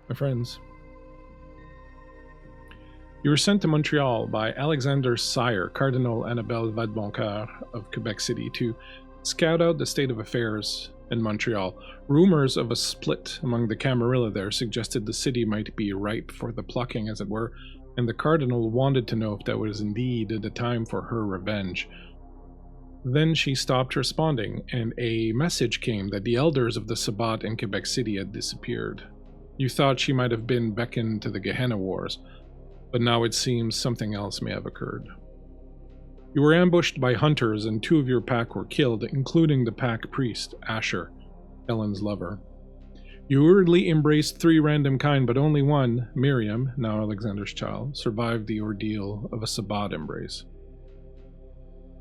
my friends. You were sent to Montreal by Alexander's sire, Cardinal Anabelle Vadeboncoeur of Quebec City, to scout out the state of affairs in Montreal. Rumors of a split among the Camarilla there suggested the city might be ripe for the plucking, as it were, and the Cardinal wanted to know if that was indeed the time for her revenge. Then she stopped responding, and a message came that the elders of the Sabbat in Quebec City had disappeared. You thought she might have been beckoned to the Gehenna Wars, but now it seems something else may have occurred. You were ambushed by hunters, and 2 of your pack were killed, including the pack priest, Asher, Ellen's lover. You hurriedly embraced 3 random kind, but only one, Miriam, now Alexander's child, survived the ordeal of a Sabbat embrace.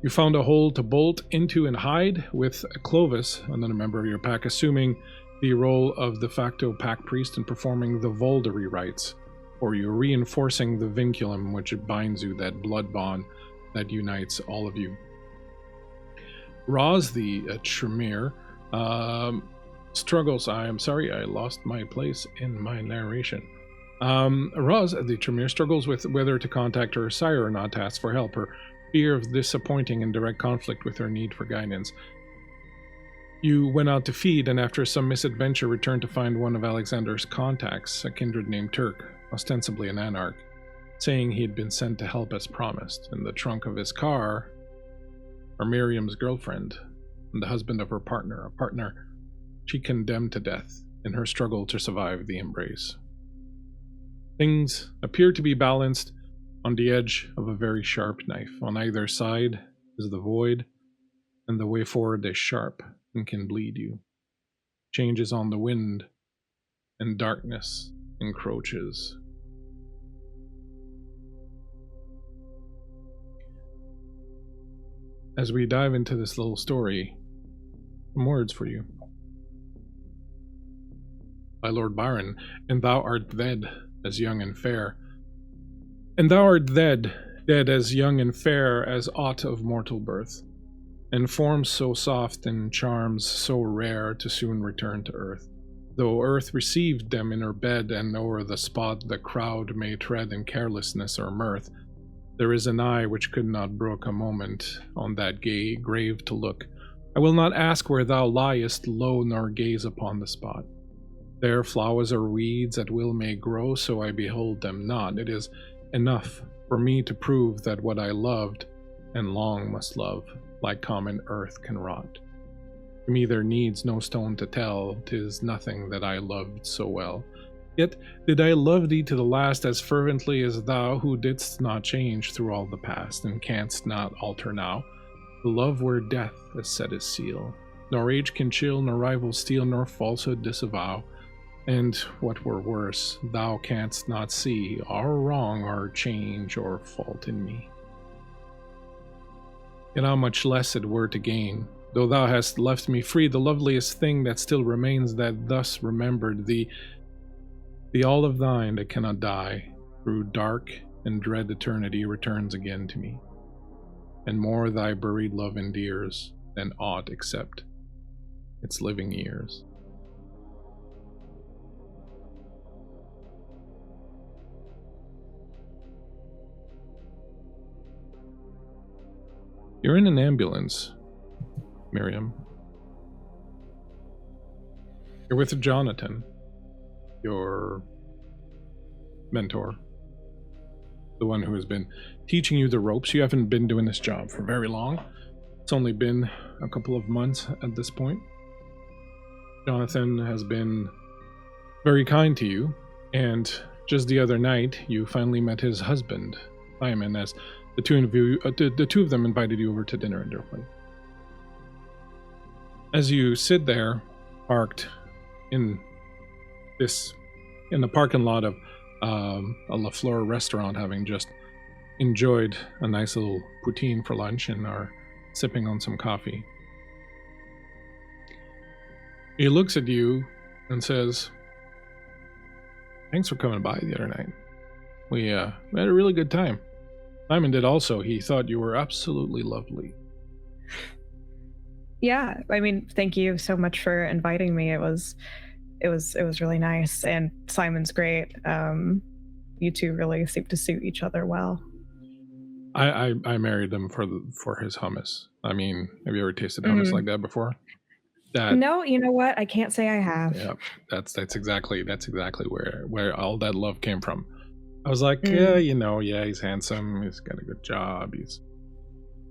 You found a hole to bolt into and hide, with Clovis, another member of your pack, assuming the role of de facto pack priest and performing the Voldery rites, or you're reinforcing the vinculum which binds you, that blood bond that unites all of you. Roz the Tremere struggles. I am sorry, I lost my place in my narration. Roz the Tremere struggles with whether to contact her sire or not to ask for help. Her fear of disappointing in direct conflict with her need for guidance. You went out to feed, and after some misadventure returned to find one of Alexander's contacts, a kindred named Turk, ostensibly an anarch, saying he had been sent to help as promised. In the trunk of his car are Miriam's girlfriend and the husband of her partner, a partner she condemned to death in her struggle to survive the embrace. Things appear to be balanced on the edge of a very sharp knife. On either side is the void, and the way forward is sharp and can bleed you. Change is on the wind, and darkness encroaches. As we dive into this little story, some words for you. By Lord Byron, and thou art dead as young and fair. And thou art dead as young and fair as aught of mortal birth, and forms so soft and charms so rare to soon return to earth. Though earth received them in her bed, and o'er the spot the crowd may tread in carelessness or mirth, there is an eye which could not brook a moment on that gay grave to look. I will not ask where thou liest low, nor gaze upon the spot. There flowers or weeds at will may grow, so I behold them not. It is enough for me to prove that what I loved and long must love, like common earth can rot. To me there needs no stone to tell, 'tis nothing that I loved so well. Yet did I love thee to the last as fervently as thou, who didst not change through all the past, and canst not alter now. The love where death has set his seal, nor age can chill, nor rival steal, nor falsehood disavow. And what were worse, thou canst not see or wrong or change or fault in me. Yet how much less it were to gain, though thou hast left me free, the loveliest thing that still remains that thus remembered thee, the all of thine that cannot die, through dark and dread eternity returns again to me, and more thy buried love endears than aught except its living years. You're in an ambulance, Miriam. You're with Jonathan, your mentor, the one who has been teaching you the ropes. You haven't been doing this job for very long. It's only been a couple of months at this point. Jonathan has been very kind to you, and just the other night, you finally met his husband, Simon, as the two of them invited you over to dinner at their place. As you sit there, parked in the parking lot of a La Fleur restaurant, having just enjoyed a nice little poutine for lunch and are sipping on some coffee, he looks at you and says, "Thanks for coming by the other night. We had a really good time. Simon did also. He thought you were absolutely lovely." Yeah, I mean, thank you so much for inviting me. It was it was really nice, and Simon's great. You two really seem to suit each other well. I married him for his hummus. I mean, have you ever tasted hummus like that before? No, you know what? I can't say I have. Yeah, that's exactly where all that love came from. I was like, yeah, he's handsome, he's got a good job, he's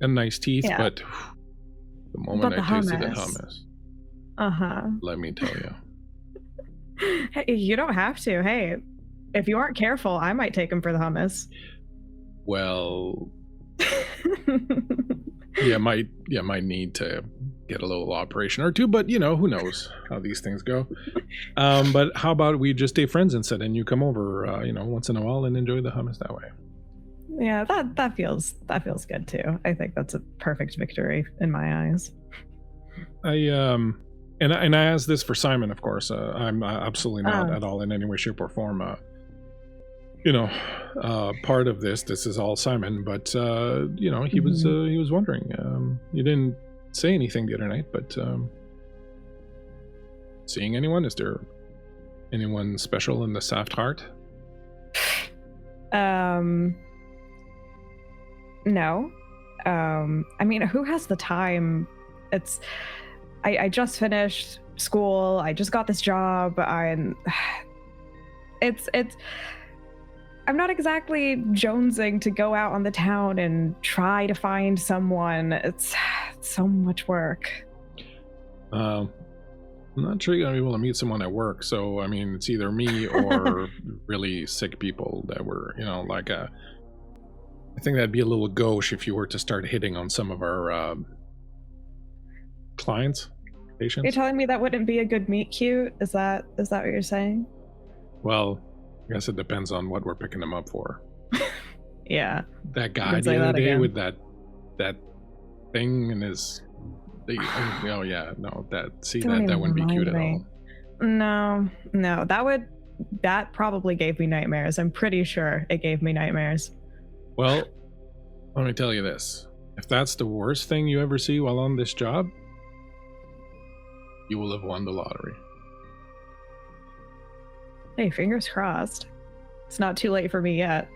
got nice teeth, but the moment I tasted the hummus, let me tell you. Hey, you don't have to. Hey, if you aren't careful, I might take him for the hummus. Well, yeah, might need to get a little operation or two, but who knows how these things go. But how about we just stay friends instead, and you come over, once in a while and enjoy the hummus that way. Yeah, that feels good too. I think that's a perfect victory in my eyes. And I asked this for Simon, of course. I'm absolutely not at all in any way, shape, or form part of this. This is all Simon, but he was wondering. You didn't say anything the other night, but seeing anyone? Is there anyone special in the Saft Heart? No. I mean, who has the time? I just finished school. I just got this job. I'm not exactly jonesing to go out on the town and try to find someone. It's so much work. I'm not sure you're gonna be able to meet someone at work. So I mean, it's either me or really sick people that were, I think that'd be a little gauche if you were to start hitting on some of our clients, patients. You're telling me that wouldn't be a good meet cute? Is that what you're saying? Well, I guess it depends on what we're picking them up for. Yeah. That guy the other day with that thing in his... oh yeah, no, that wouldn't be cute at all. No, that probably gave me nightmares. I'm pretty sure it gave me nightmares. Well, let me tell you this. If that's the worst thing you ever see while on this job, you will have won the lottery. Hey, fingers crossed. It's not too late for me yet.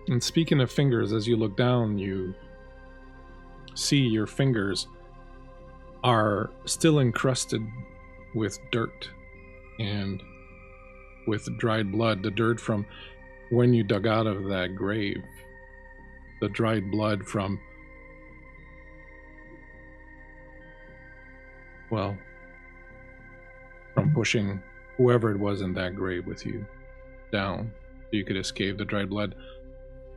And speaking of fingers, as you look down, you see your fingers are still encrusted with dirt and with dried blood. The dirt from when you dug out of that grave. The dried blood from, well, from pushing whoever it was in that grave with you down so you could escape. The dried blood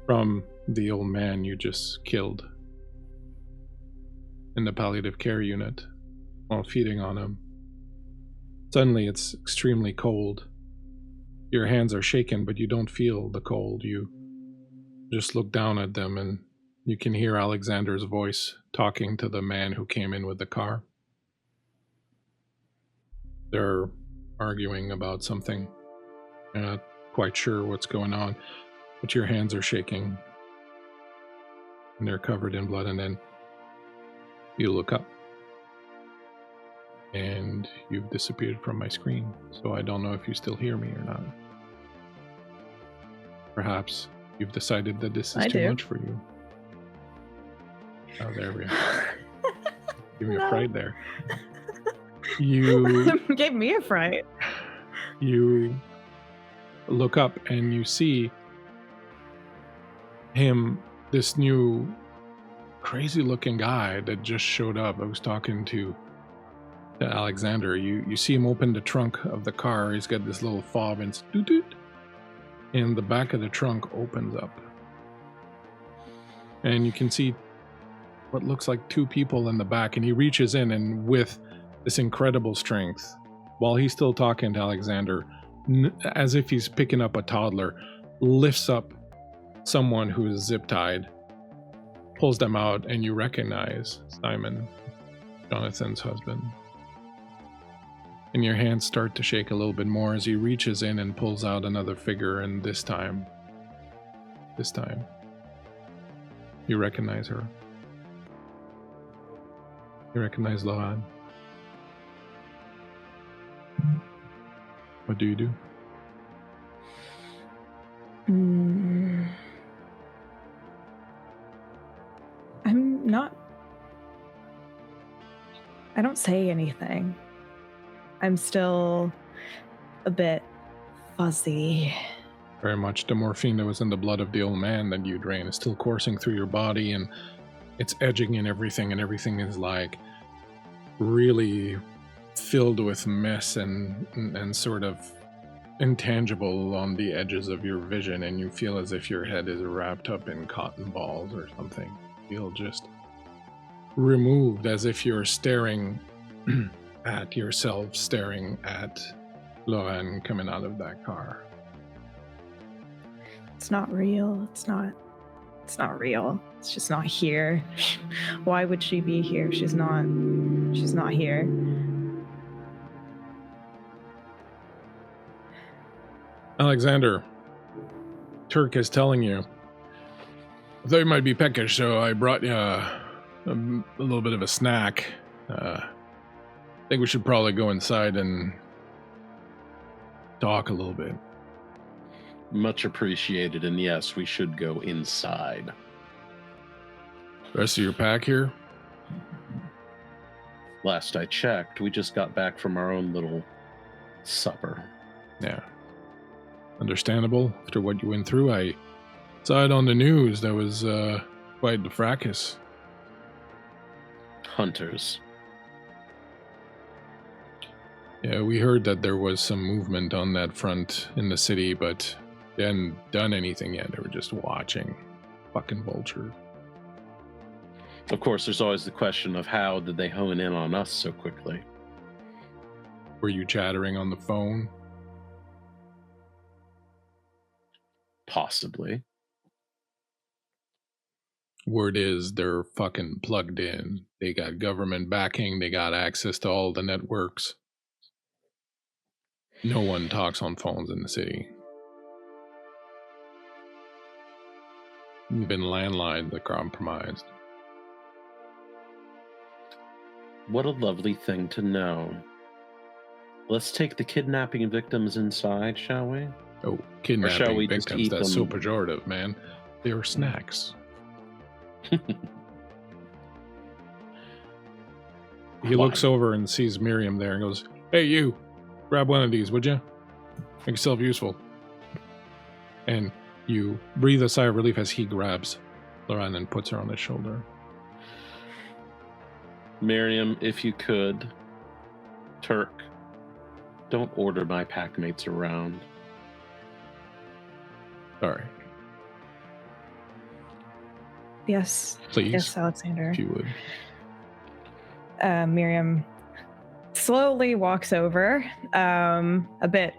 from the old man you just killed in the palliative care unit while feeding on him. Suddenly it's extremely cold. Your hands are shaken, but you don't feel the cold. You just look down at them and you can hear Alexander's voice talking to the man who came in with the car. They're arguing about something. You're not quite sure what's going on, but your hands are shaking and they're covered in blood. And then you look up and you've disappeared from my screen, so I don't know if you still hear me or not. Perhaps you've decided that this is too much for you. Oh, there we go. Give me a fright there. You gave me a fright. You look up and you see him, this new crazy looking guy that just showed up. I was talking to Alexander. You see him open the trunk of the car. He's got this little fob and doot, and the back of the trunk opens up. And you can see what looks like two people in the back, and he reaches in and with this incredible strength, while he's still talking to Alexander, as if he's picking up a toddler, lifts up someone who is zip-tied, pulls them out, and you recognize Simon, Jonathan's husband. And your hands start to shake a little bit more as he reaches in and pulls out another figure, and this time, you recognize her. You recognize Lohan. What do you do? I don't say anything. I'm still a bit fuzzy. Very much the morphine that was in the blood of the old man that you drained is still coursing through your body, and it's edging in everything, and everything is like really filled with mess and sort of intangible on the edges of your vision, and you feel as if your head is wrapped up in cotton balls or something. You feel just removed, as if you're staring at yourself, staring at Lauren coming out of that car. It's not real. It's not real. It's just not here. Why would she be here? She's not here. Alexander, Turk is telling you. I thought you might be peckish, so I brought you a little bit of a snack. I think we should probably go inside and talk a little bit. Much appreciated, and yes, we should go inside. Rest of your pack here? Last I checked, we just got back from our own little supper. Yeah. Understandable. After what you went through, I saw it on the news. That was quite the fracas. Hunters. Yeah, we heard that there was some movement on that front in the city, but they hadn't done anything yet. They were just watching. Fucking vulture. Of course, there's always the question of how did they hone in on us so quickly? Were you chattering on the phone? Possibly. Word is they're fucking plugged in. They got government backing. They got access to all the networks. No one talks on phones in the city. Even landlines are compromised. What a lovely thing to know. Let's take the kidnapping victims inside, shall we? Oh, kidnapping shall we just victims, eat that's them? so pejorative, man. They are snacks. He looks over and sees Miriam there and goes, "Hey, you, grab one of these, would you? Make yourself useful." And you breathe a sigh of relief as he grabs Lauren and puts her on his shoulder. Miriam, if you could, Turk, don't order my packmates around. Sorry. Yes. Please. Yes, Alexander. If you would. Miriam slowly walks over, a bit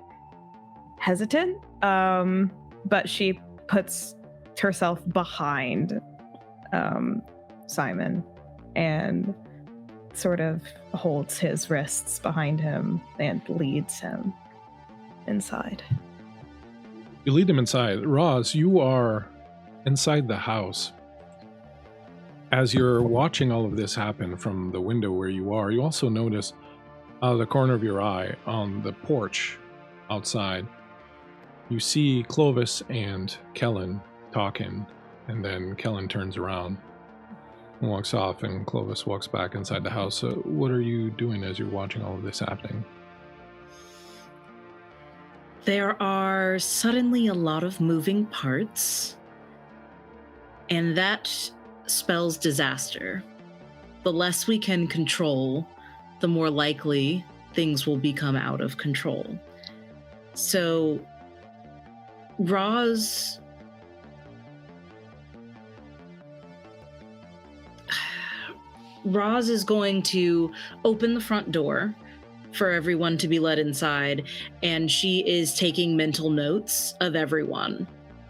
hesitant, but she puts herself behind Simon and sort of holds his wrists behind him and leads him inside. You lead him inside. Roz, you are inside the house. As you're watching all of this happen from the window where you are, you also notice out of the corner of your eye on the porch outside, you see Clovis and Kellen talking, and then Kellen turns around and walks off, and Clovis walks back inside the house. So what are you doing as you're watching all of this happening? There are suddenly a lot of moving parts, and that spells disaster. The less we can control, the more likely things will become out of control. So, Roz is going to open the front door for everyone to be let inside, and she is taking mental notes of everyone.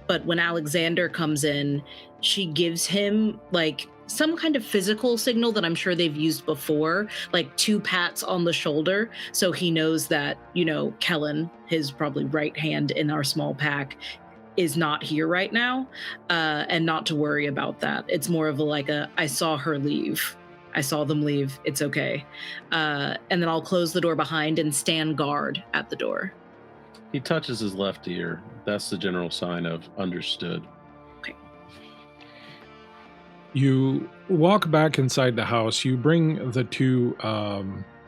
But when Alexander comes in, she gives him like some kind of physical signal that I'm sure they've used before, like 2 pats on the shoulder, so he knows that, you know, Kellen, his probably right hand in our small pack, is not here right now, and not to worry about that. It's more of a I saw her leave. I saw them leave. It's okay. And then I'll close the door behind and stand guard at the door. He touches his left ear. That's the general sign of understood. You walk back inside the house. You bring the two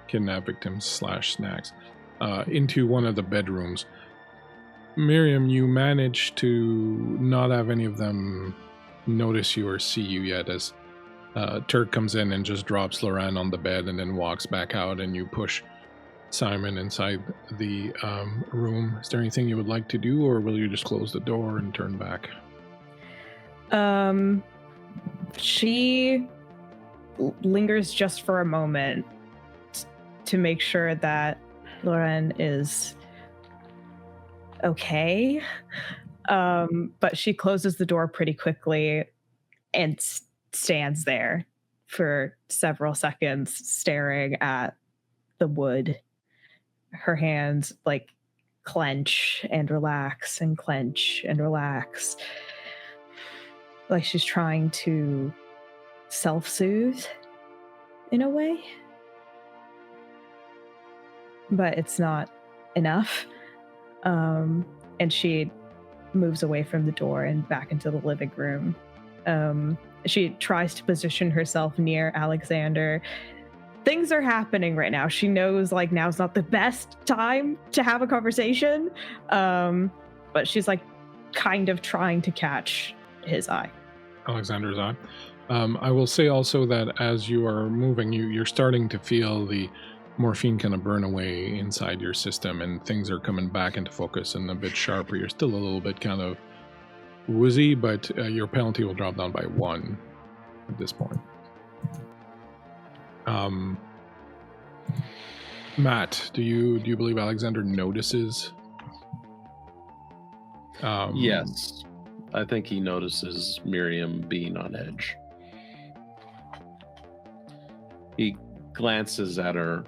kidnap victims / snacks into one of the bedrooms. Miriam, you manage to not have any of them notice you or see you yet, as Turk comes in and just drops Loran on the bed and then walks back out, and you push Simon inside the room. Is there anything you would like to do, or will you just close the door and turn back? She lingers just for a moment to make sure that Loran is okay. But she closes the door pretty quickly and stands there for several seconds staring at the wood. Her hands like clench and relax and clench and relax. Like she's trying to self-soothe in a way. But it's not enough. And she moves away from the door and back into the living room. She tries to position herself near Alexander. Things are happening right now. She knows like now's not the best time to have a conversation. But she's like kind of trying to catch his eye. Alexander's eye. I will say also that as you are moving, you're starting to feel the morphine kind of burn away inside your system, and things are coming back into focus and a bit sharper. You're still a little bit kind of woozy, but your penalty will drop down by 1 at this point. Matt, do you believe Alexander notices? Yes. I think he notices Miriam being on edge. He glances at her,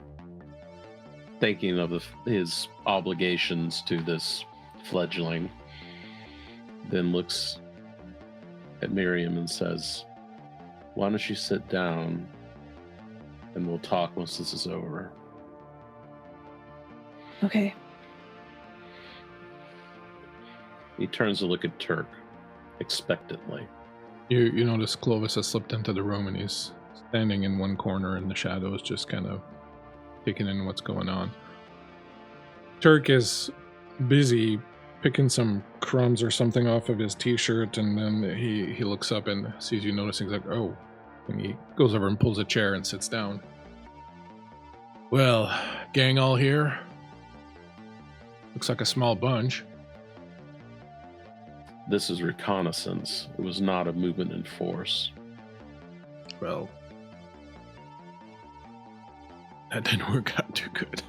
thinking of his obligations to this fledgling, then looks at Miriam and says, "Why don't you sit down and we'll talk once this is over." Okay. He turns to look at Turk expectantly. You notice Clovis has slipped into the room and he's standing in one corner in the shadows, just kind of taking in what's going on. Turk is busy picking some crumbs or something off of his t-shirt, and then he looks up and sees you noticing. He's like, "Oh," and he goes over and pulls a chair and sits down. "Well, gang all here? Looks like a small bunch." This is reconnaissance. It was not a movement in force. Well, that didn't work out too good.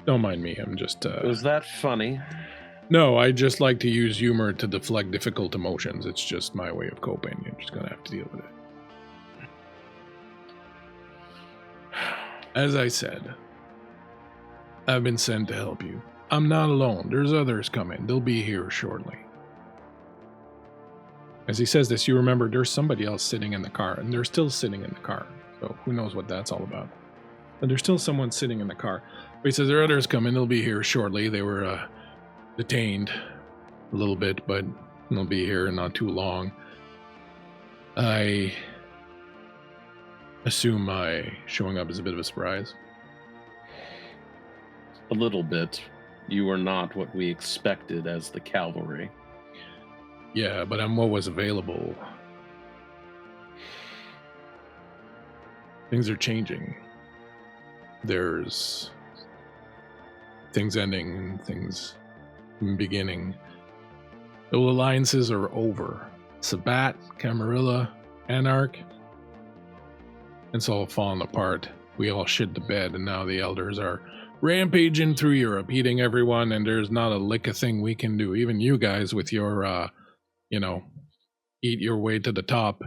Don't mind me, I'm just... Was that funny? No, I just like to use humor to deflect difficult emotions. It's just my way of coping. You're just gonna have to deal with it. As I said, I've been sent to help you. I'm not alone. There's others coming. They'll be here shortly. As he says this, you remember there's somebody else sitting in the car, and they're still sitting in the car. So who knows what that's all about. But there's still someone sitting in the car. But he says there are others coming. They'll be here shortly. They were detained a little bit, but they'll be here not too long. I assume my showing up is a bit of a surprise. A little bit. You are not what we expected as the cavalry. Yeah, but I'm what was available. Things are changing. There's things ending and things beginning. The alliances are over. Sabbat, Camarilla, Anarch. It's all falling apart. We all shit the bed, and now the elders are rampaging through Europe, eating everyone, and there's not a lick of thing we can do. Even you guys with your, eat your way to the top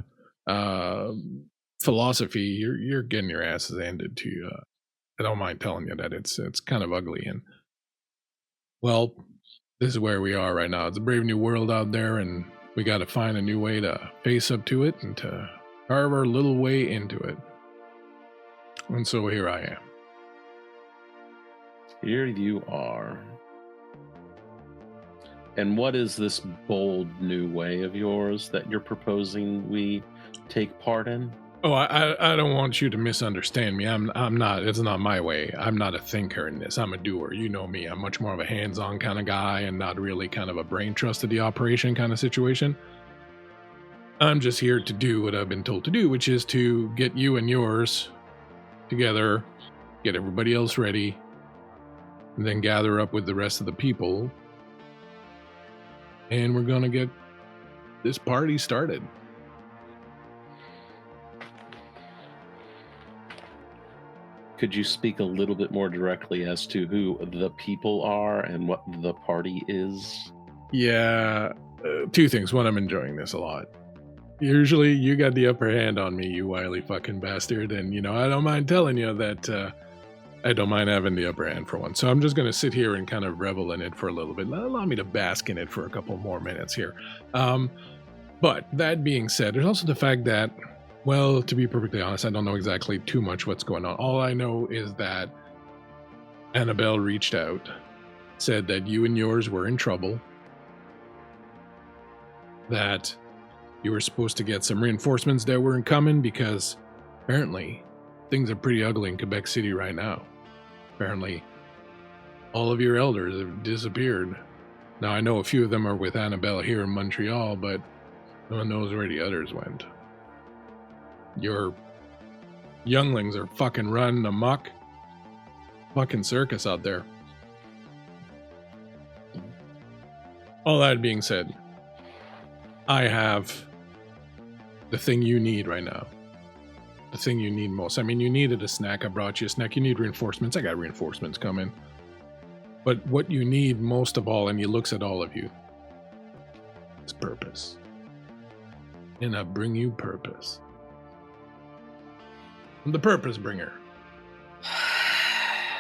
philosophy, you're getting your asses handed to you. I don't mind telling you that it's kind of ugly, and well, this is where we are right now. It's a brave new world out there, and we got to find a new way to face up to it and to carve our little way into it. And so here I am. Here you are. And what is this bold new way of yours that you're proposing we take part in? Oh, I don't want you to misunderstand me. I'm not. It's not my way. I'm not a thinker in this. I'm a doer. You know me. I'm much more of a hands-on kind of guy and not really kind of a brain trust of the operation kind of situation. I'm just here to do what I've been told to do, which is to get you and yours together, get everybody else ready, and then gather up with the rest of the people. And we're going to get this party started. Could you speak a little bit more directly as to who the people are and what the party is? Yeah, two things. One, I'm enjoying this a lot. Usually you got the upper hand on me, you wily fucking bastard, and I don't mind telling you that I don't mind having the upper hand for once. So I'm just going to sit here and kind of revel in it for a little bit. Allow me to bask in it for a couple more minutes here. But that being said, there's also the fact that, well, to be perfectly honest, I don't know exactly too much what's going on. All I know is that Annabelle reached out, said that you and yours were in trouble, that you were supposed to get some reinforcements that weren't coming because apparently things are pretty ugly in Quebec City right now. Apparently all of your elders have disappeared. Now I know a few of them are with Annabelle here in Montreal, but no one knows where the others went. Your younglings are fucking running amok. Fucking circus out there. All that being said, I have the thing you need right now. The thing you need most. I mean, you needed a snack. I brought you a snack. You need reinforcements. I got reinforcements coming. But what you need most of all, and he looks at all of you, is purpose. And I bring you purpose. I'm the purpose bringer.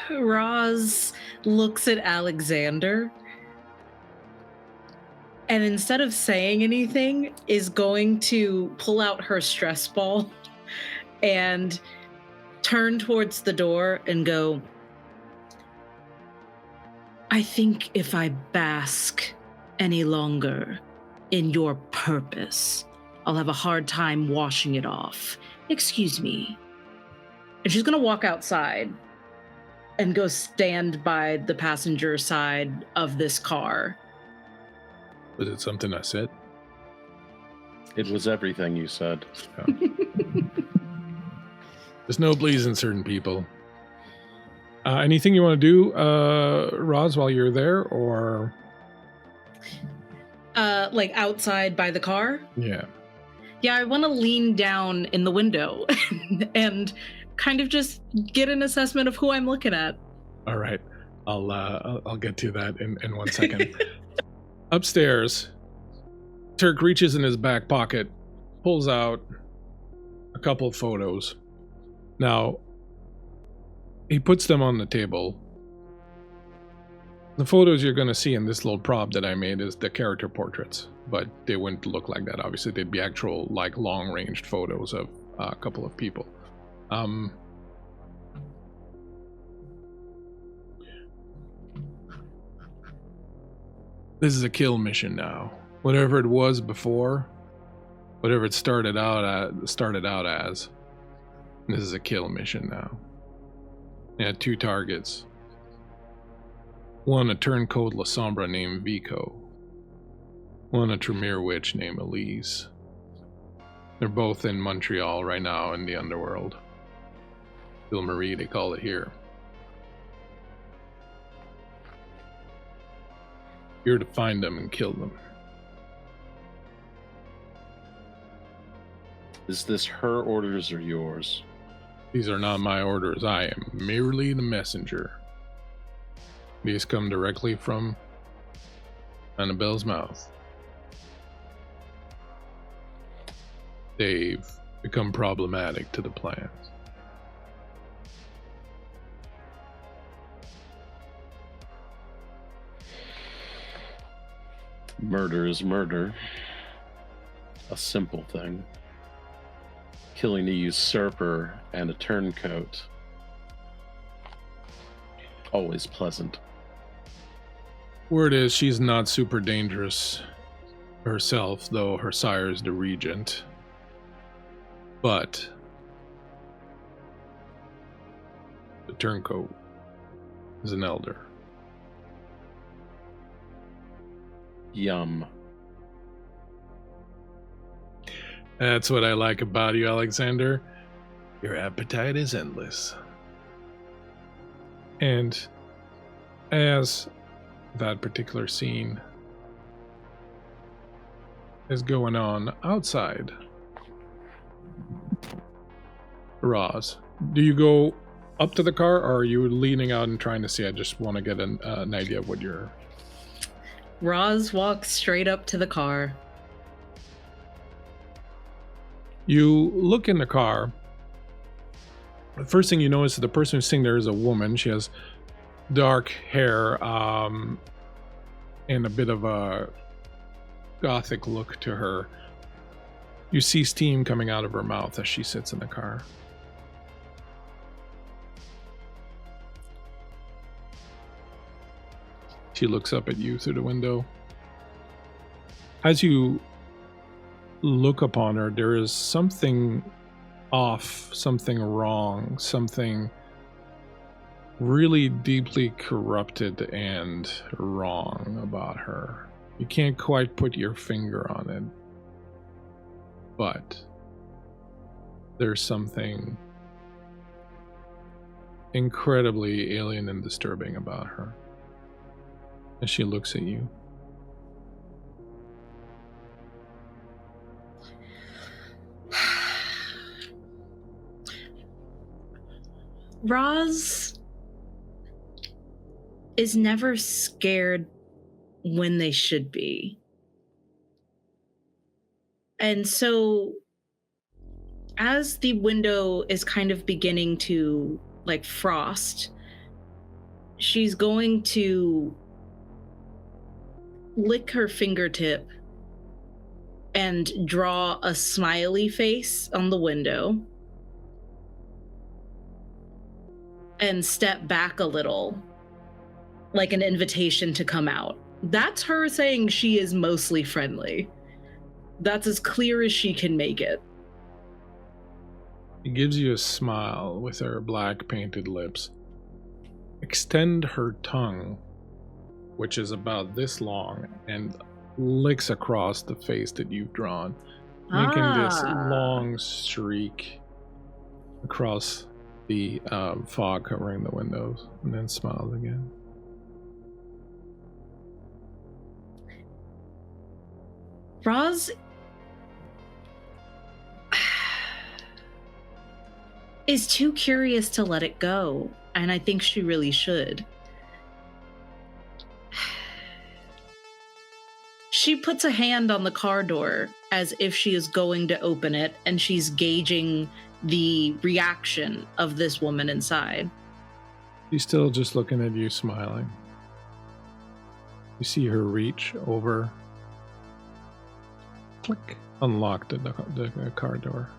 Roz looks at Alexander and instead of saying anything is going to pull out her stress ball and turn towards the door and go, I think if I bask any longer in your purpose, I'll have a hard time washing it off. Excuse me. And she's going to walk outside and go stand by the passenger side of this car. Was it something I said? It was everything you said. Oh. There's no pleasing certain people. Anything you want to do, Roz, while you're there, or? Like outside by the car? Yeah. Yeah, I want to lean down in the window and kind of just get an assessment of who I'm looking at. All right. I'll get to that in 1 second. Upstairs, Turk reaches in his back pocket, pulls out a couple of photos. Now, he puts them on the table. The photos you're going to see in this little prop that I made is the character portraits, but they wouldn't look like that. Obviously, they'd be actual, like, long-ranged photos of a couple of people. This is a kill mission now. Whatever it was before, whatever it started out as, this is a kill mission now. It had 2 targets. One, a turncoat La Sombra named Vico. One, a Tremere witch named Elise. They're both in Montreal right now in the underworld. Ville Marie, they call it here. You're to find them and kill them. Is this her orders or yours? These are not my orders. I am merely the messenger. These come directly from Annabelle's mouth. They've become problematic to the plans. Murder is murder. A simple thing. Killing a usurper and a turncoat. always pleasant. Word is she's not super dangerous herself, though her sire is the regent. But the turncoat is an elder. Yum. That's what I like about you, Alexander. Your appetite is endless. And as that particular scene is going on outside, Roz, do you go up to the car, or are you leaning out and trying to see? I just want to get an idea of what you're... Roz walks straight up to the car. You look in the car. The first thing you notice is the person who's sitting there is a woman. She has dark hair and a bit of a gothic look to her. You see steam coming out of her mouth as she sits in the car. She looks up at you through the window. As you look upon her, there is something off, something wrong, something really deeply corrupted and wrong about her. You can't quite put your finger on it, but there's something incredibly alien and disturbing about her as she looks at you. Roz is never scared when they should be. And so as the window is kind of beginning to like frost, she's going to lick her fingertip and draw a smiley face on the window and step back a little, like an invitation to come out. That's her saying she is mostly friendly. That's as clear as she can make it. She gives you a smile with her black painted lips. Extend her tongue, which is about this long, and licks across the face that you've drawn, making this long streak across the fog covering the windows, and then smiles again. Roz is too curious to let it go, and I think she really should. She puts a hand on the car door as if she is going to open it, and she's gauging the reaction of this woman inside. She's still just looking at you, smiling. You see her reach over, click, unlock the car door.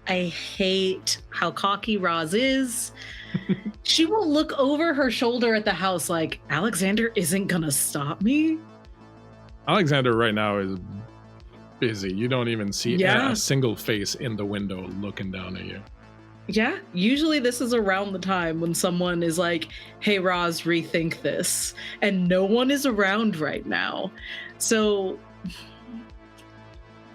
I hate how cocky Roz is. She will look over her shoulder at the house like, Alexander isn't gonna stop me? Alexander right now is busy. You don't even see a single face in the window looking down at you. Yeah, usually this is around the time when someone is like, hey, Roz, rethink this. And no one is around right now. So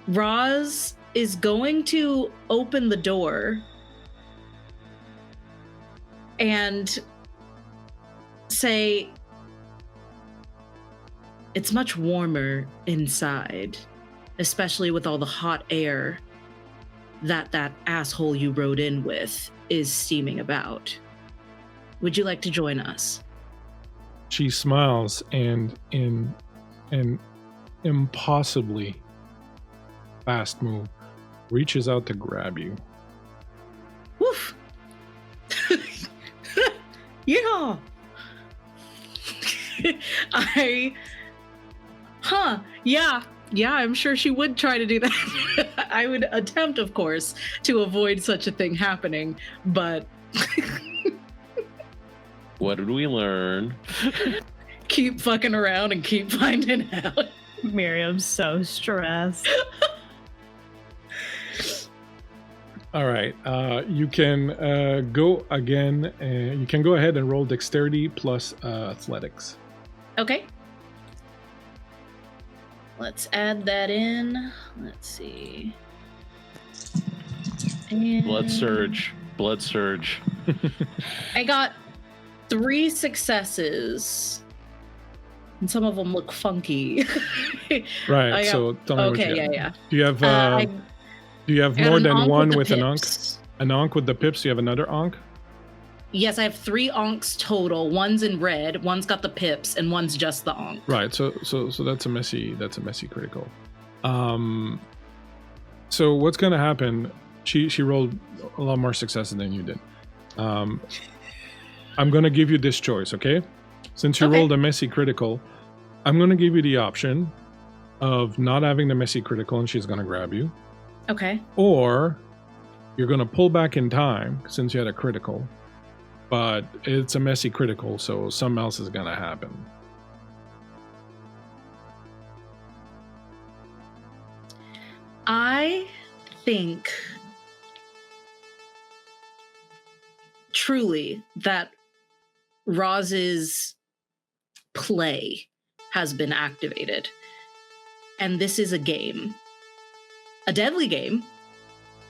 Roz is going to open the door and say, it's much warmer inside, especially with all the hot air that asshole you rode in with is steaming about. Would you like to join us? She smiles and in an impossibly fast move reaches out to grab you. Woof! Yeah! Yeah, Yeah, I'm sure she would try to do that. I would attempt, of course, to avoid such a thing happening, but What did we learn? keep fucking around and keep finding out. Miriam's so stressed. All right. You can go again. You can go ahead and roll dexterity plus athletics. Okay. Let's add that in. Let's see. And Blood surge. Blood surge. I got 3 successes. And some of them look funky. Right. So tell me what you okay, have. yeah. Do you have do you have I got more an than Ankh one the with an Ankh? pips. An Ankh with the pips? Do you have another Ankh? Yes, I have 3 Ankhs total. One's in red, one's got the pips, and one's just the Ankh. Right. So that's a messy critical. So what's gonna happen? She rolled a lot more successes than you did. I'm gonna give you this choice, okay? Since you rolled a messy critical, I'm gonna give you the option of not having the messy critical and she's gonna grab you. Okay. Or you're gonna pull back in time since you had a critical, but it's a messy critical, so something else is gonna happen. I think truly that Roz's play has been activated. And this is a game. A deadly game,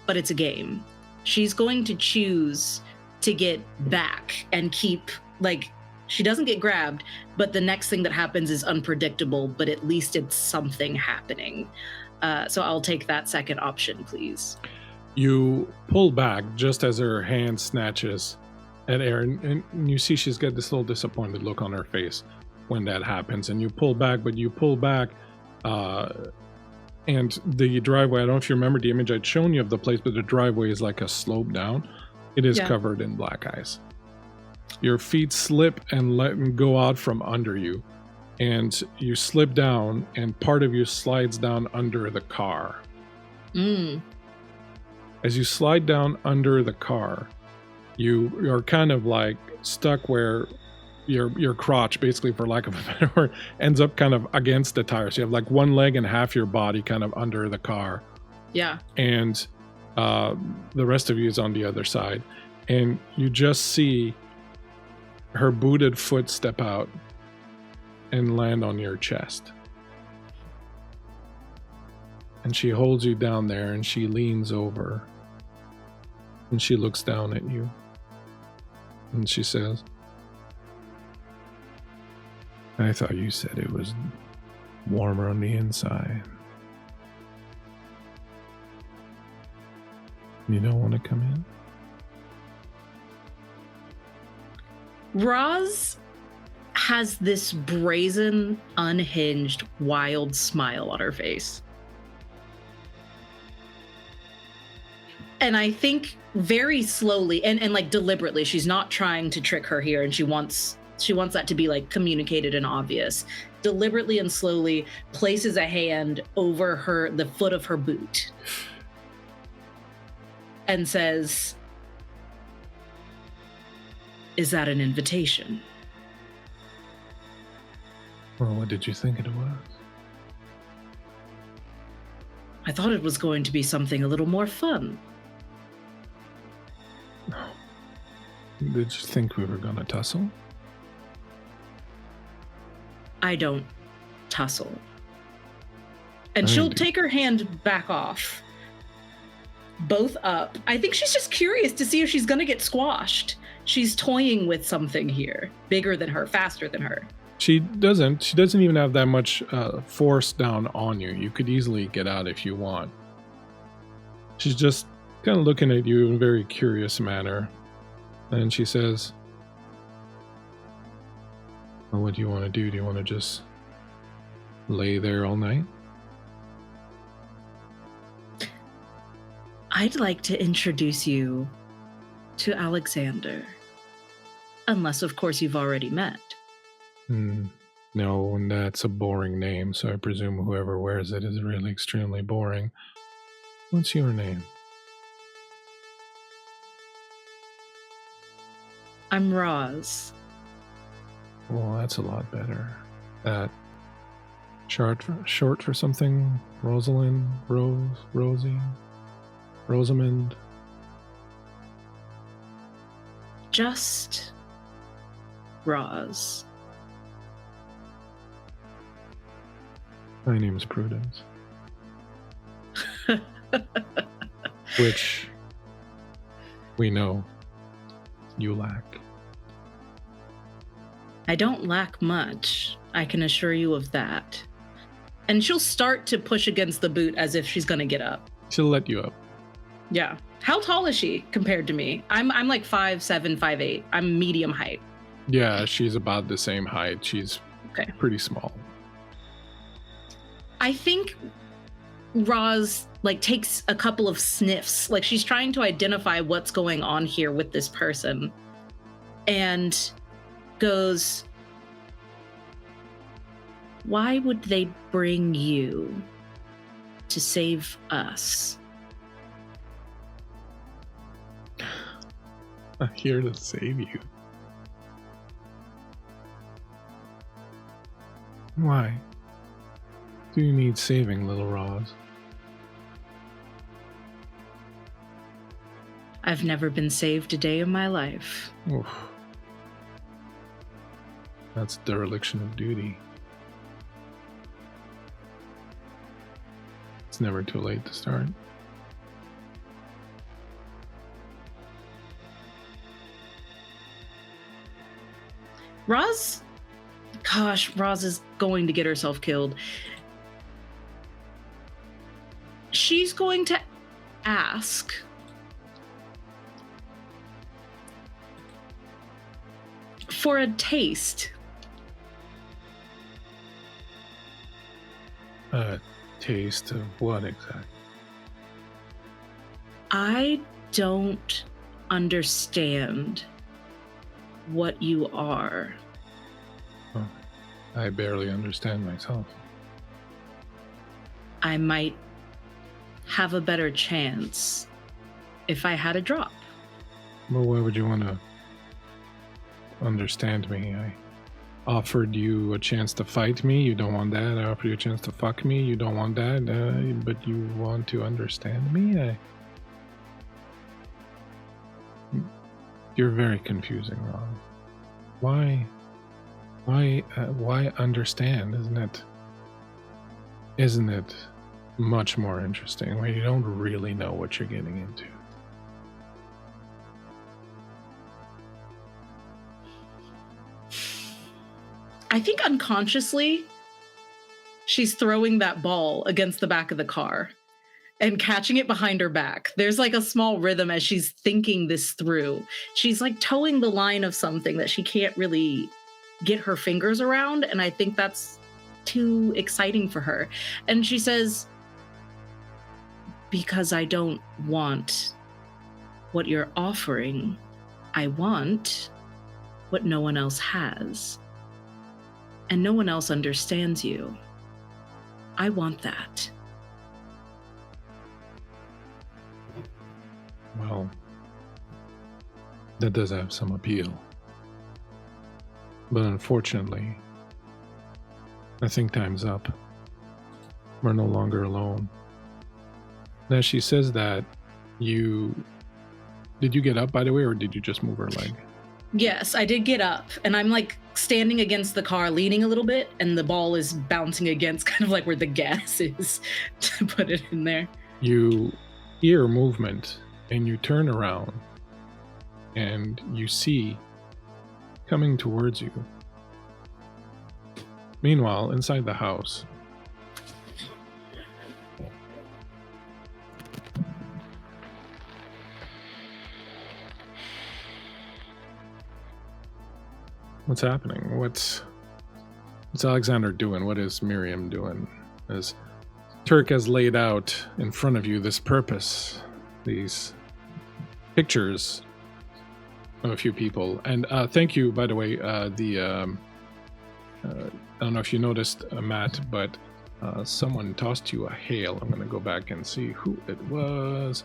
but it's a game. She's going to choose to get back and keep, like, she doesn't get grabbed, but the next thing that happens is unpredictable, but at least it's something happening. So I'll take that second option, please. You pull back just as her hand snatches at air, and you see she's got this little disappointed look on her face when that happens. And you pull back, but you pull back, and the driveway, I don't know if you remember the image I'd shown you of the place, but the driveway is like a slope down. It is covered in black ice. Your feet slip and let go out from under you, and you slip down, and part of you slides down under the car. As you slide down under the car, you're kind of like stuck where your crotch, basically, for lack of a better word, ends up kind of against the tire. So you have like one leg and half your body kind of under the car. Yeah. And the rest of you is on the other side. And you just see her booted foot step out and land on your chest. And she holds you down there, and she leans over and she looks down at you. And she says, I thought you said it was warmer on the inside. You don't want to come in? Roz has this brazen, unhinged, wild smile on her face. And I think very slowly and like deliberately, she's not trying to trick her here, and she wants that to be like communicated and obvious. Deliberately and slowly places a hand over the foot of her boot and says, "Is that an invitation?" Well, what did you think it was? I thought it was going to be something a little more fun. Did you think we were going to tussle? I don't tussle. And she'll take her hand back off. Both up. I think she's just curious to see if she's going to get squashed. She's toying with something here. Bigger than her, faster than her. She doesn't even have that much force down on you. You could easily get out if you want. She's just kind of looking at you in a very curious manner. And she says, well, what do you want to do? Do you want to just lay there all night? I'd like to introduce you to Alexander. Unless, of course, you've already met. No, and that's a boring name, so I presume whoever wears it is really extremely boring. What's your name? I'm Roz. Well, that's a lot better. That short for something? Rosalind? Rose? Rosie? Rosamond? Just Roz. My name's Prudence. Which we know you lack. I don't lack much, I can assure you of that. And she'll start to push against the boot as if she's gonna get up. She'll let you up. Yeah. How tall is she compared to me? I'm like 5'7", 5'8". I'm medium height. Yeah, she's about the same height. She's pretty small. I think Roz takes a couple of sniffs. Like she's trying to identify what's going on here with this person. And goes, why would they bring you to save us? I'm here to save you. Why? Do you need saving, little Roz? I've never been saved a day in my life. Oof. That's dereliction of duty. It's never too late to start. Roz is going to get herself killed. She's going to ask for a taste. A taste of what exactly? I don't understand what you are. Oh, I barely understand myself. I might have a better chance if I had a drop. Well, why would you want to understand me? I offered you a chance to fight me. You don't want that. I offered you a chance to fuck me. You don't want that. But you want to understand me? You're very confusing, Ron. Why understand? Isn't it much more interesting when you don't really know what you're getting into? I think unconsciously, she's throwing that ball against the back of the car and catching it behind her back. There's a small rhythm as she's thinking this through. She's towing the line of something that she can't really get her fingers around. And I think that's too exciting for her. And she says, because I don't want what you're offering. I want what no one else has. And no one else understands you. I want that. Well, that does have some appeal. But unfortunately, I think time's up. We're no longer alone. Now she says that did you get up, by the way, or did you just move her leg? Yes, I did get up, and I'm standing against the car, leaning a little bit, and the ball is bouncing against kind of where the gas is to put it in there. You hear movement, and you turn around, and you see coming towards you. Meanwhile, inside the house, what's happening? What's Alexander doing? What is Miriam doing? As Turk has laid out in front of you this purpose, these pictures of a few people. And thank you, by the way, don't know if you noticed, Matt, but someone tossed you a hail. I'm going to go back and see who it was.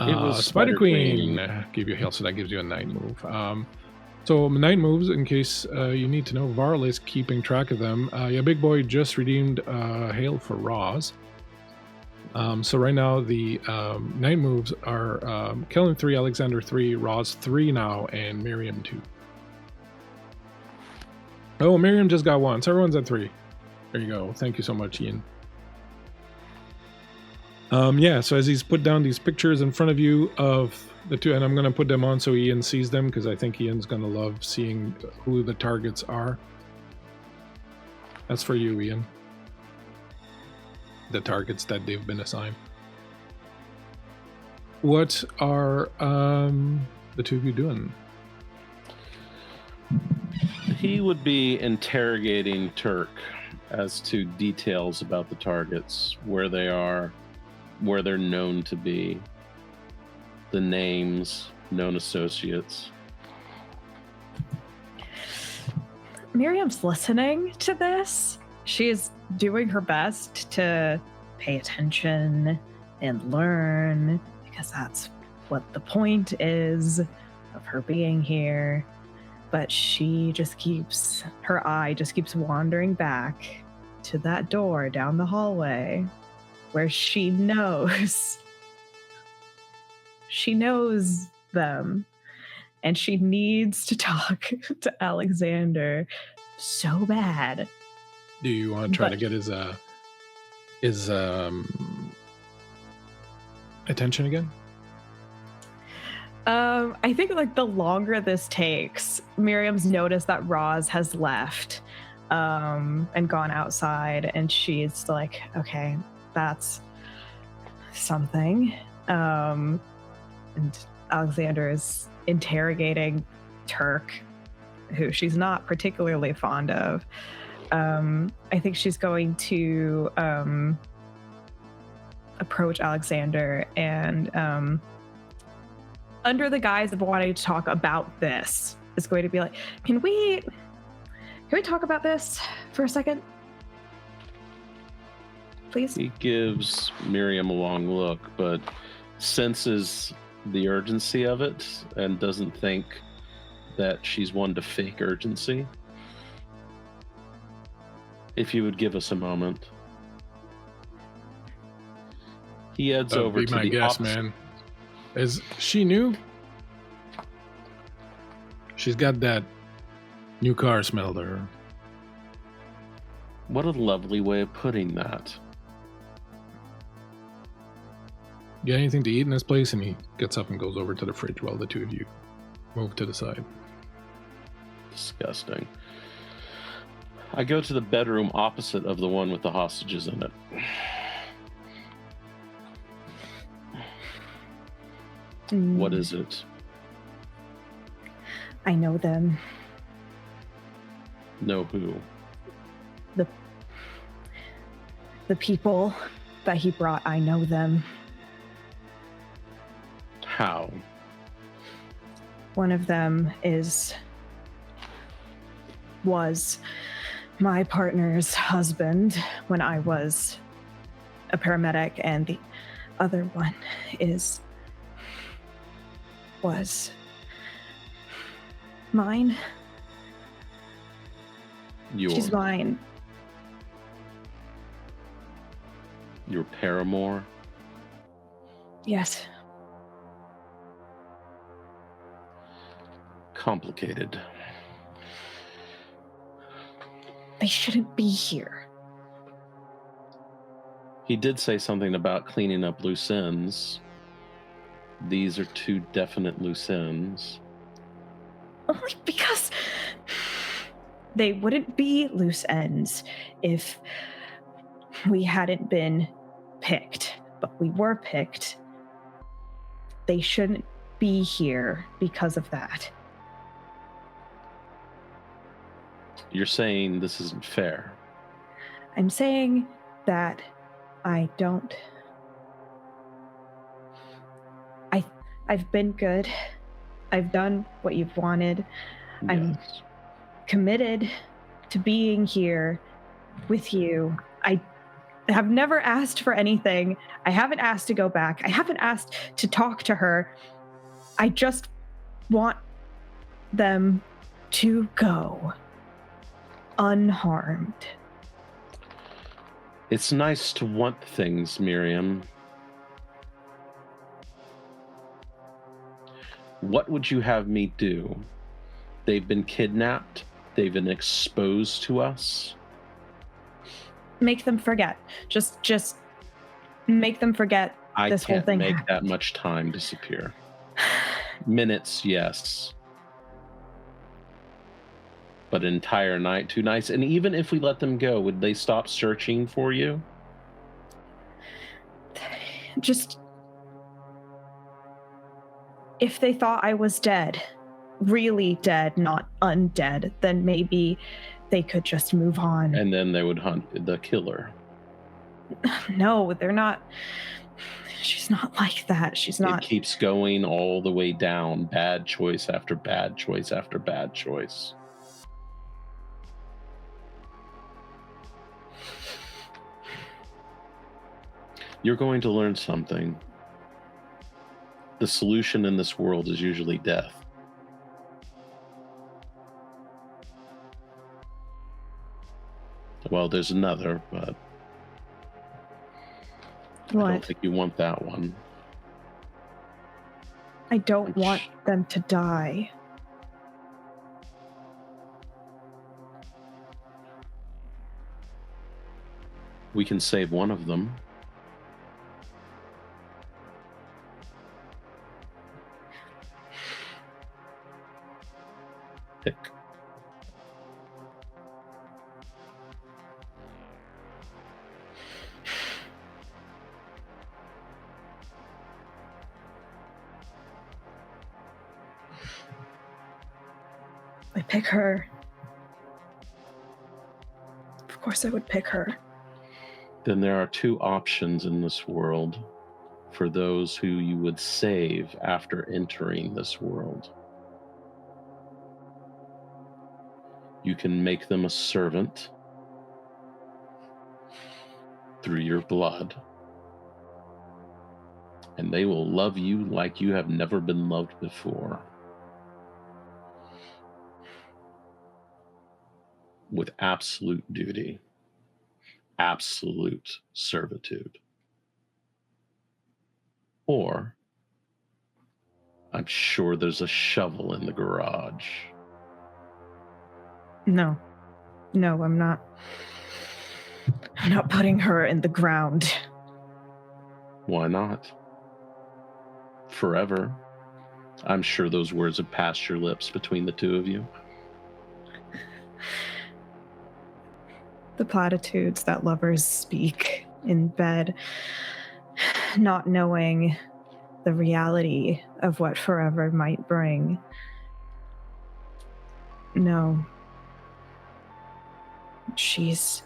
It was Spider Queen. Gave you a hail, so that gives you a 9 move. So 9 moves, in case you need to know. Varl is keeping track of them. Yeah, Big Boy just redeemed hail for Roz. So right now the 9 moves are Kellen 3, Alexander 3, Roz 3 now, and Miriam 2. Oh, Miriam just got 1, so everyone's at 3. There you go. Thank you so much, Ian. Yeah, so as he's put down these pictures in front of you of the two, and I'm going to put them on so Ian sees them, because I think Ian's going to love seeing who the targets are. That's for you, Ian. The targets that they've been assigned. What are the two of you doing? He would be interrogating Turk as to details about the targets, where they are, where they're known to be, the names, known associates. Miriam's listening to this. She's doing her best to pay attention and learn, because that's what the point is of her being here. But her eye just keeps wandering back to that door down the hallway where she knows them, and she needs to talk to Alexander so bad. Do you want to try to get his attention again? I think like the longer this takes, Miriam's noticed that Roz has left and gone outside, and she's like, okay, that's something. And Alexander is interrogating Turk, who she's not particularly fond of. I think she's going to approach Alexander and under the guise of wanting to talk about this, is going to be like, can we talk about this for a second? Please? He gives Miriam a long look, but senses the urgency of it and doesn't think that she's one to fake urgency. If you would give us a moment. He heads over to the guess, man. Is she new? She's got that new car smell to her. What a lovely way of putting that. Get anything to eat in this place? And he gets up and goes over to the fridge while the two of you move to the side. Disgusting. I go to the bedroom opposite of the one with the hostages in it. What is it? I know them. Know who? The people that he brought, I know them. How? One of them was my partner's husband when I was a paramedic, and the other one was mine. She's mine. Your paramour? Yes. Complicated. They shouldn't be here. He did say something about cleaning up loose ends. These are 2 definite loose ends. Only because they wouldn't be loose ends if we hadn't been picked. But we were picked. They shouldn't be here because of that. You're saying this isn't fair. I'm saying that I don't... I've been good. I've done what you've wanted. Yes. I'm committed to being here with you. I have never asked for anything. I haven't asked to go back. I haven't asked to talk to her. I just want them to go unharmed. It's nice to want things, Miriam. What would you have me do? They've been kidnapped. They've been exposed to us. Make them forget. Just make them forget this whole thing. I can't make happened. that much time disappear. Minutes, yes. But an entire night, 2 nights. And even if we let them go, would they stop searching for you? Just... if they thought I was dead, really dead, not undead, then maybe they could just move on. And then they would hunt the killer. No, they're not. She's not like that. She's not. It keeps going all the way down. Bad choice after bad choice after bad choice. You're going to learn something. The solution in this world is usually death. Well, there's another, but What? I don't think you want that one. I don't want them to die. We can save one of them. Pick. I pick her. Of course I would pick her. Then there are 2 options in this world for those who you would save after entering this world. You can make them a servant through your blood, and they will love you like you have never been loved before, with absolute duty, absolute servitude. Or, I'm sure there's a shovel in the garage. No, I'm not. I'm not putting her in the ground. Why not? Forever. I'm sure those words have passed your lips between the 2 of you. The platitudes that lovers speak in bed, not knowing the reality of what forever might bring. No. She's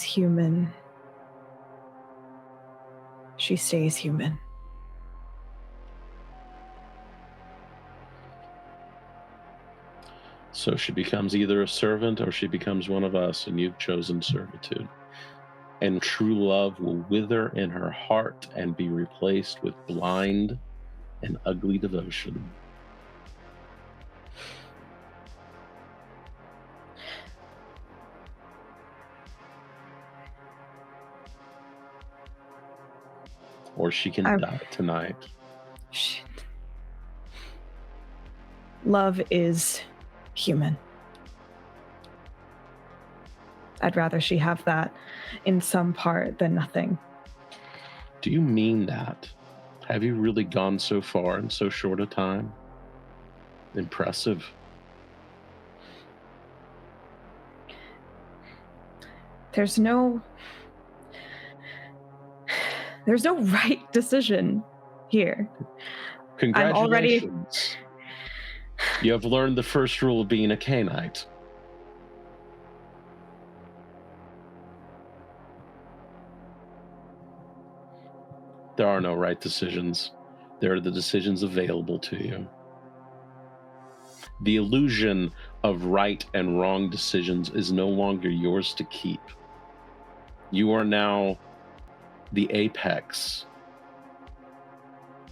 human. She stays human. So she becomes either a servant or she becomes one of us, and you've chosen servitude. And true love will wither in her heart and be replaced with blind and ugly devotion. Or she can die tonight. Shit. Love is human. I'd rather she have that in some part than nothing. Do you mean that? Have you really gone so far in so short a time? Impressive. There's no right decision here. Congratulations. You have learned the first rule of being a Canaanite. There are no right decisions. There are the decisions available to you. The illusion of right and wrong decisions is no longer yours to keep. You are now the apex.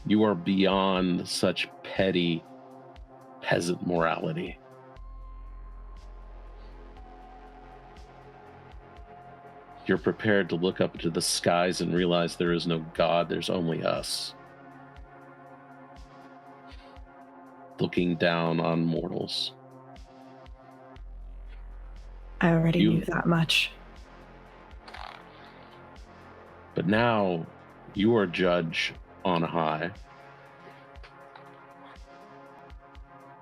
You are beyond such petty peasant morality. You're prepared to look up into the skies and realize there is no God, there's only us. Looking down on mortals. I already knew that much. But now you are judge on high.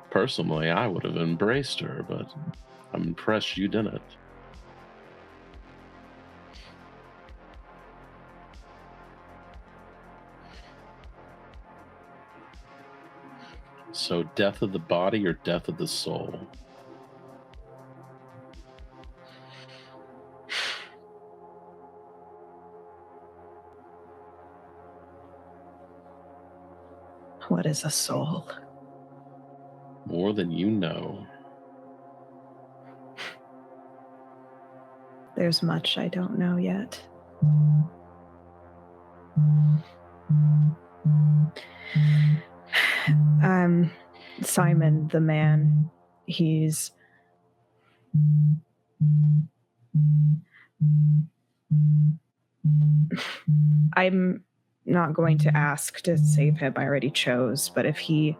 Personally, I would have embraced her, but I'm impressed you didn't. So, death of the body or death of the soul? What is a soul? More than you know. There's much I don't know yet. Simon, the man, I'm not going to ask to save him. I already chose, but if he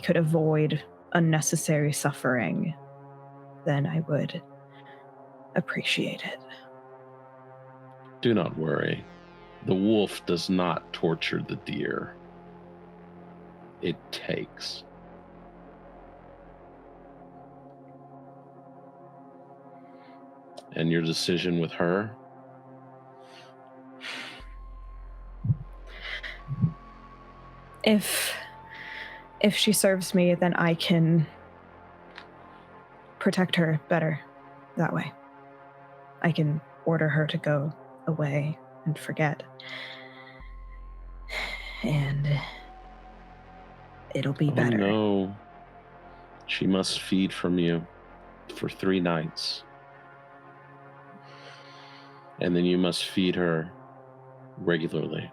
could avoid unnecessary suffering, then I would appreciate it. Do not worry. The wolf does not torture the deer. It takes. And your decision with her? If she serves me, then I can protect her better that way. I can order her to go away and forget. And it'll be better. No. She must feed from you for 3 nights. And then you must feed her regularly,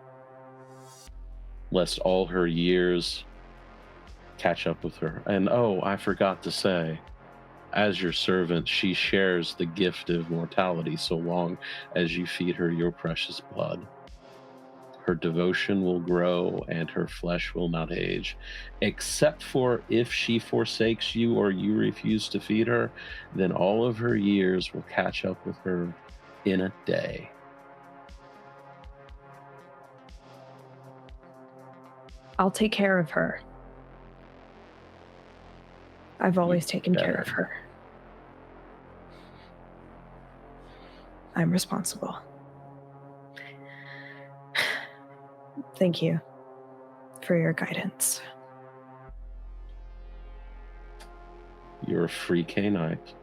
lest all her years catch up with her. And I forgot to say, as your servant, she shares the gift of mortality so long as you feed her your precious blood. Her devotion will grow and her flesh will not age, except for if she forsakes you or you refuse to feed her, then all of her years will catch up with her in a day. I'll take care of her. I've always taken care of her. I'm responsible. Thank you for your guidance. You're a free Cainite.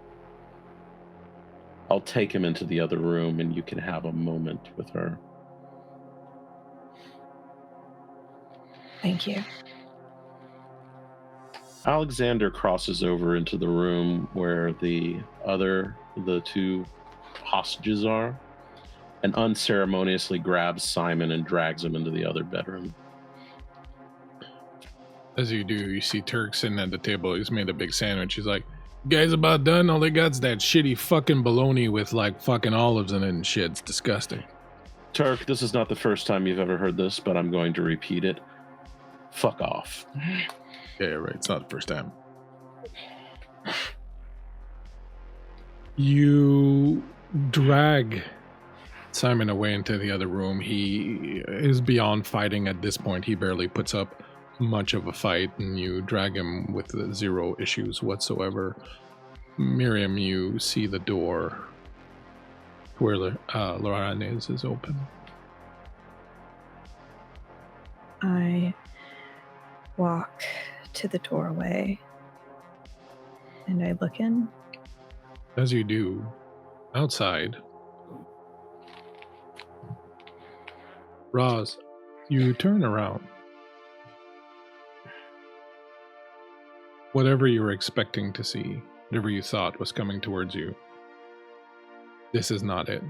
I'll take him into the other room and you can have a moment with her. Thank you. Alexander crosses over into the room where the 2 hostages are and unceremoniously grabs Simon and drags him into the other bedroom. As you do, you see Turk sitting at the table. He's made a big sandwich. He's like, "Guys about done? All they got's that shitty fucking bologna with like fucking olives in it and shit. It's disgusting." Turk, this is not the first time you've ever heard this, but I'm going to repeat it. Fuck off. Yeah, right. It's not the first time. You drag Simon away into the other room. He is beyond fighting at this point. He barely puts up much of a fight, and you drag him with 0 issues whatsoever. Miriam, you see the door where Lorraine is open. I walk to the doorway and I look in. As you do, outside, Roz, you turn around whatever you were expecting to see, whatever you thought was coming towards you, this is not it.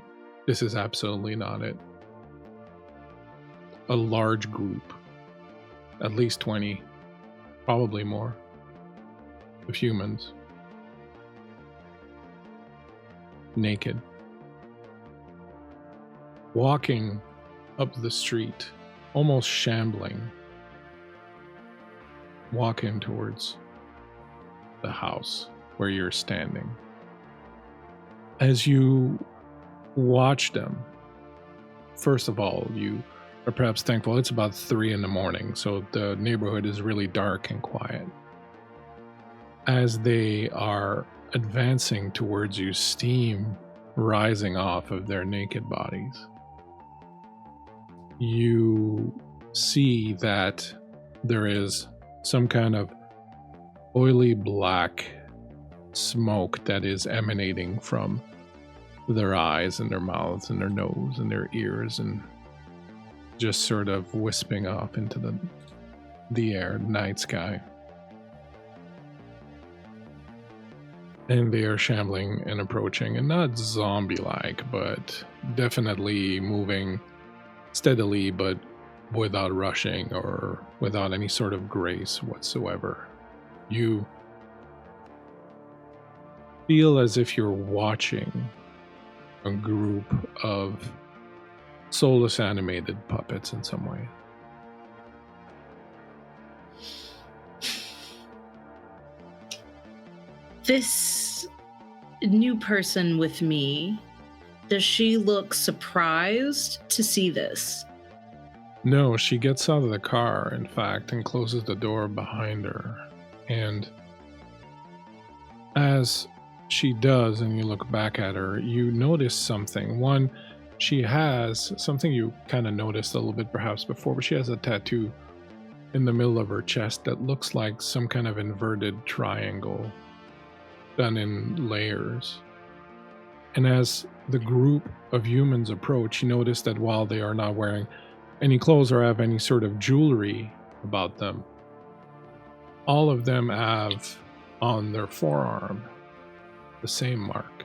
This is absolutely not it. A large group, at least 20, probably more, of humans, naked, walking up the street, almost shambling, walking towards the house where you're standing. As you watch them, first of all, you are perhaps thankful it's about 3 a.m, so the neighborhood is really dark and quiet. As they are advancing towards you, steam rising off of their naked bodies, you see that there is some kind of oily black smoke that is emanating from their eyes and their mouths and their nose and their ears, and just sort of wisping off into the air, night sky. And they are shambling and approaching, and not zombie-like, but definitely moving steadily, but without rushing or without any sort of grace whatsoever. You feel as if you're watching a group of soulless animated puppets in some way. This new person with me, does she look surprised to see this? No, she gets out of the car, in fact, and closes the door behind her. And as she does, and you look back at her, you notice something. One, she has something you kind of noticed a little bit perhaps before, but she has a tattoo in the middle of her chest that looks like some kind of inverted triangle done in layers. And as the group of humans approach, you notice that while they are not wearing any clothes or have any sort of jewelry about them, all of them have on their forearm the same mark.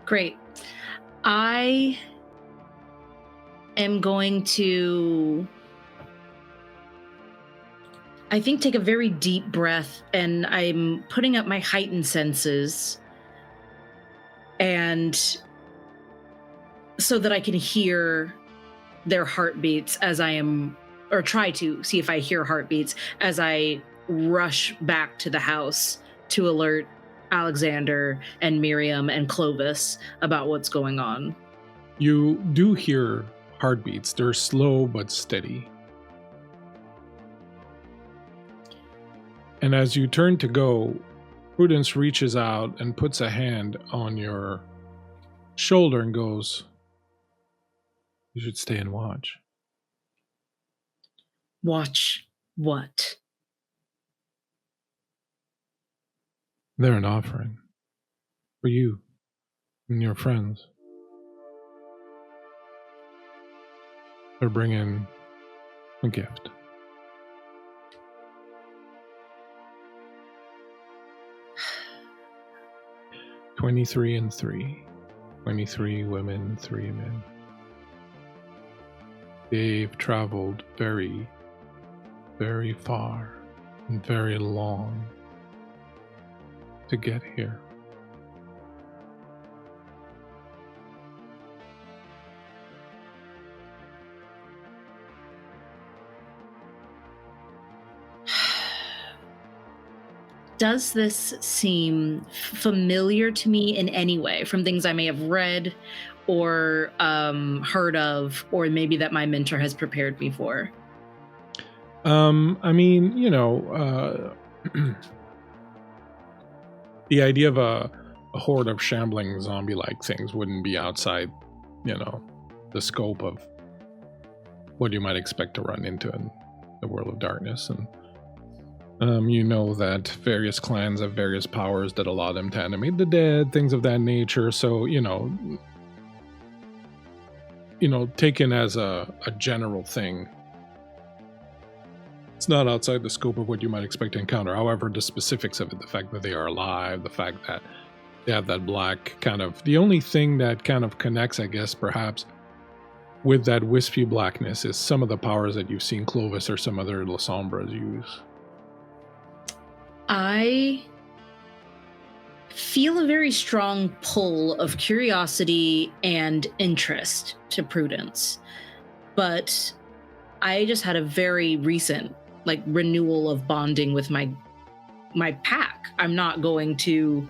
Great. I am going to, I think, take a very deep breath, and I'm putting up my heightened senses, and so that I can hear their heartbeats as I am, or try to see if I hear heartbeats as I rush back to the house to alert Alexander and Miriam and Clovis about what's going on. You do hear heartbeats. They're slow but steady. And as you turn to go, Prudence reaches out and puts a hand on your shoulder and goes, "You should stay and watch." Watch what? They're an offering for you and your friends. They're bringing a gift. "23 and 3. 23 women, 3 men. They've traveled very, very far and very long to get here. Does this seem familiar to me in any way from things I may have read or heard of, or maybe that my mentor has prepared me for? I mean, the idea of a horde of shambling zombie-like things wouldn't be outside, the scope of what you might expect to run into in the World of Darkness. And you know that various clans have various powers that allow them to animate the dead, things of that nature. So, taken as a general thing, It's not outside the scope of what you might expect to encounter. However, the specifics of it, the fact that they are alive, the fact that they have that black kind of... The only thing that kind of connects, I guess, perhaps, with that wispy blackness is some of the powers that you've seen Clovis or some other La Sombras use. I feel a very strong pull of curiosity and interest to Prudence, but I just had a very recent renewal of bonding with my pack. I'm not going to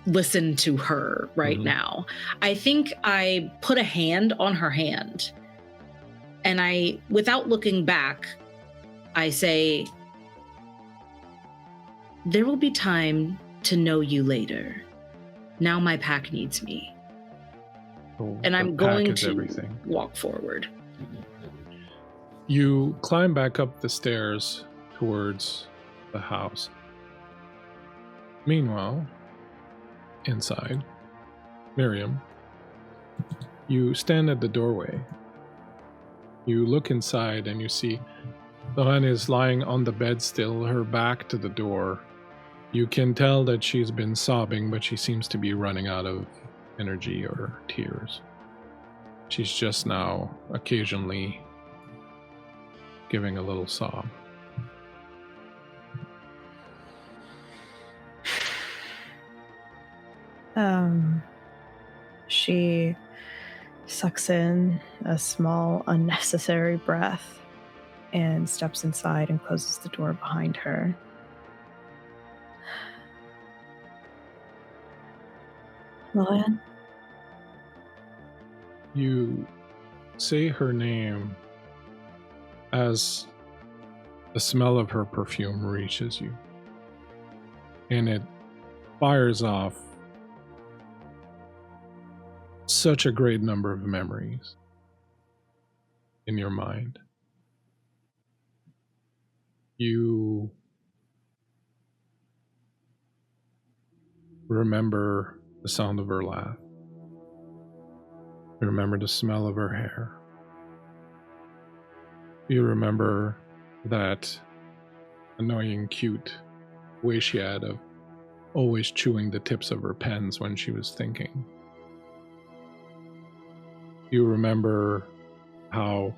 listen to her right now. I think I put a hand on her hand, and I, without looking back, I say, there will be time to know you later. Now my pack needs me. And I'm going to walk forward. You climb back up the stairs towards the house. Meanwhile, inside, Miriam, you stand at the doorway. You look inside and you see Lohan is lying on the bed still, her back to the door. You can tell that she's been sobbing, but she seems to be running out of energy or tears. She's just now occasionally giving a little sob. She sucks in a small, unnecessary breath and steps inside and closes the door behind her. Lillian? You say her name as the smell of her perfume reaches you, and it fires off such a great number of memories in your mind. You remember the sound of her laugh. You remember the smell of her hair. You remember that annoying, cute way she had of always chewing the tips of her pens when she was thinking. You remember how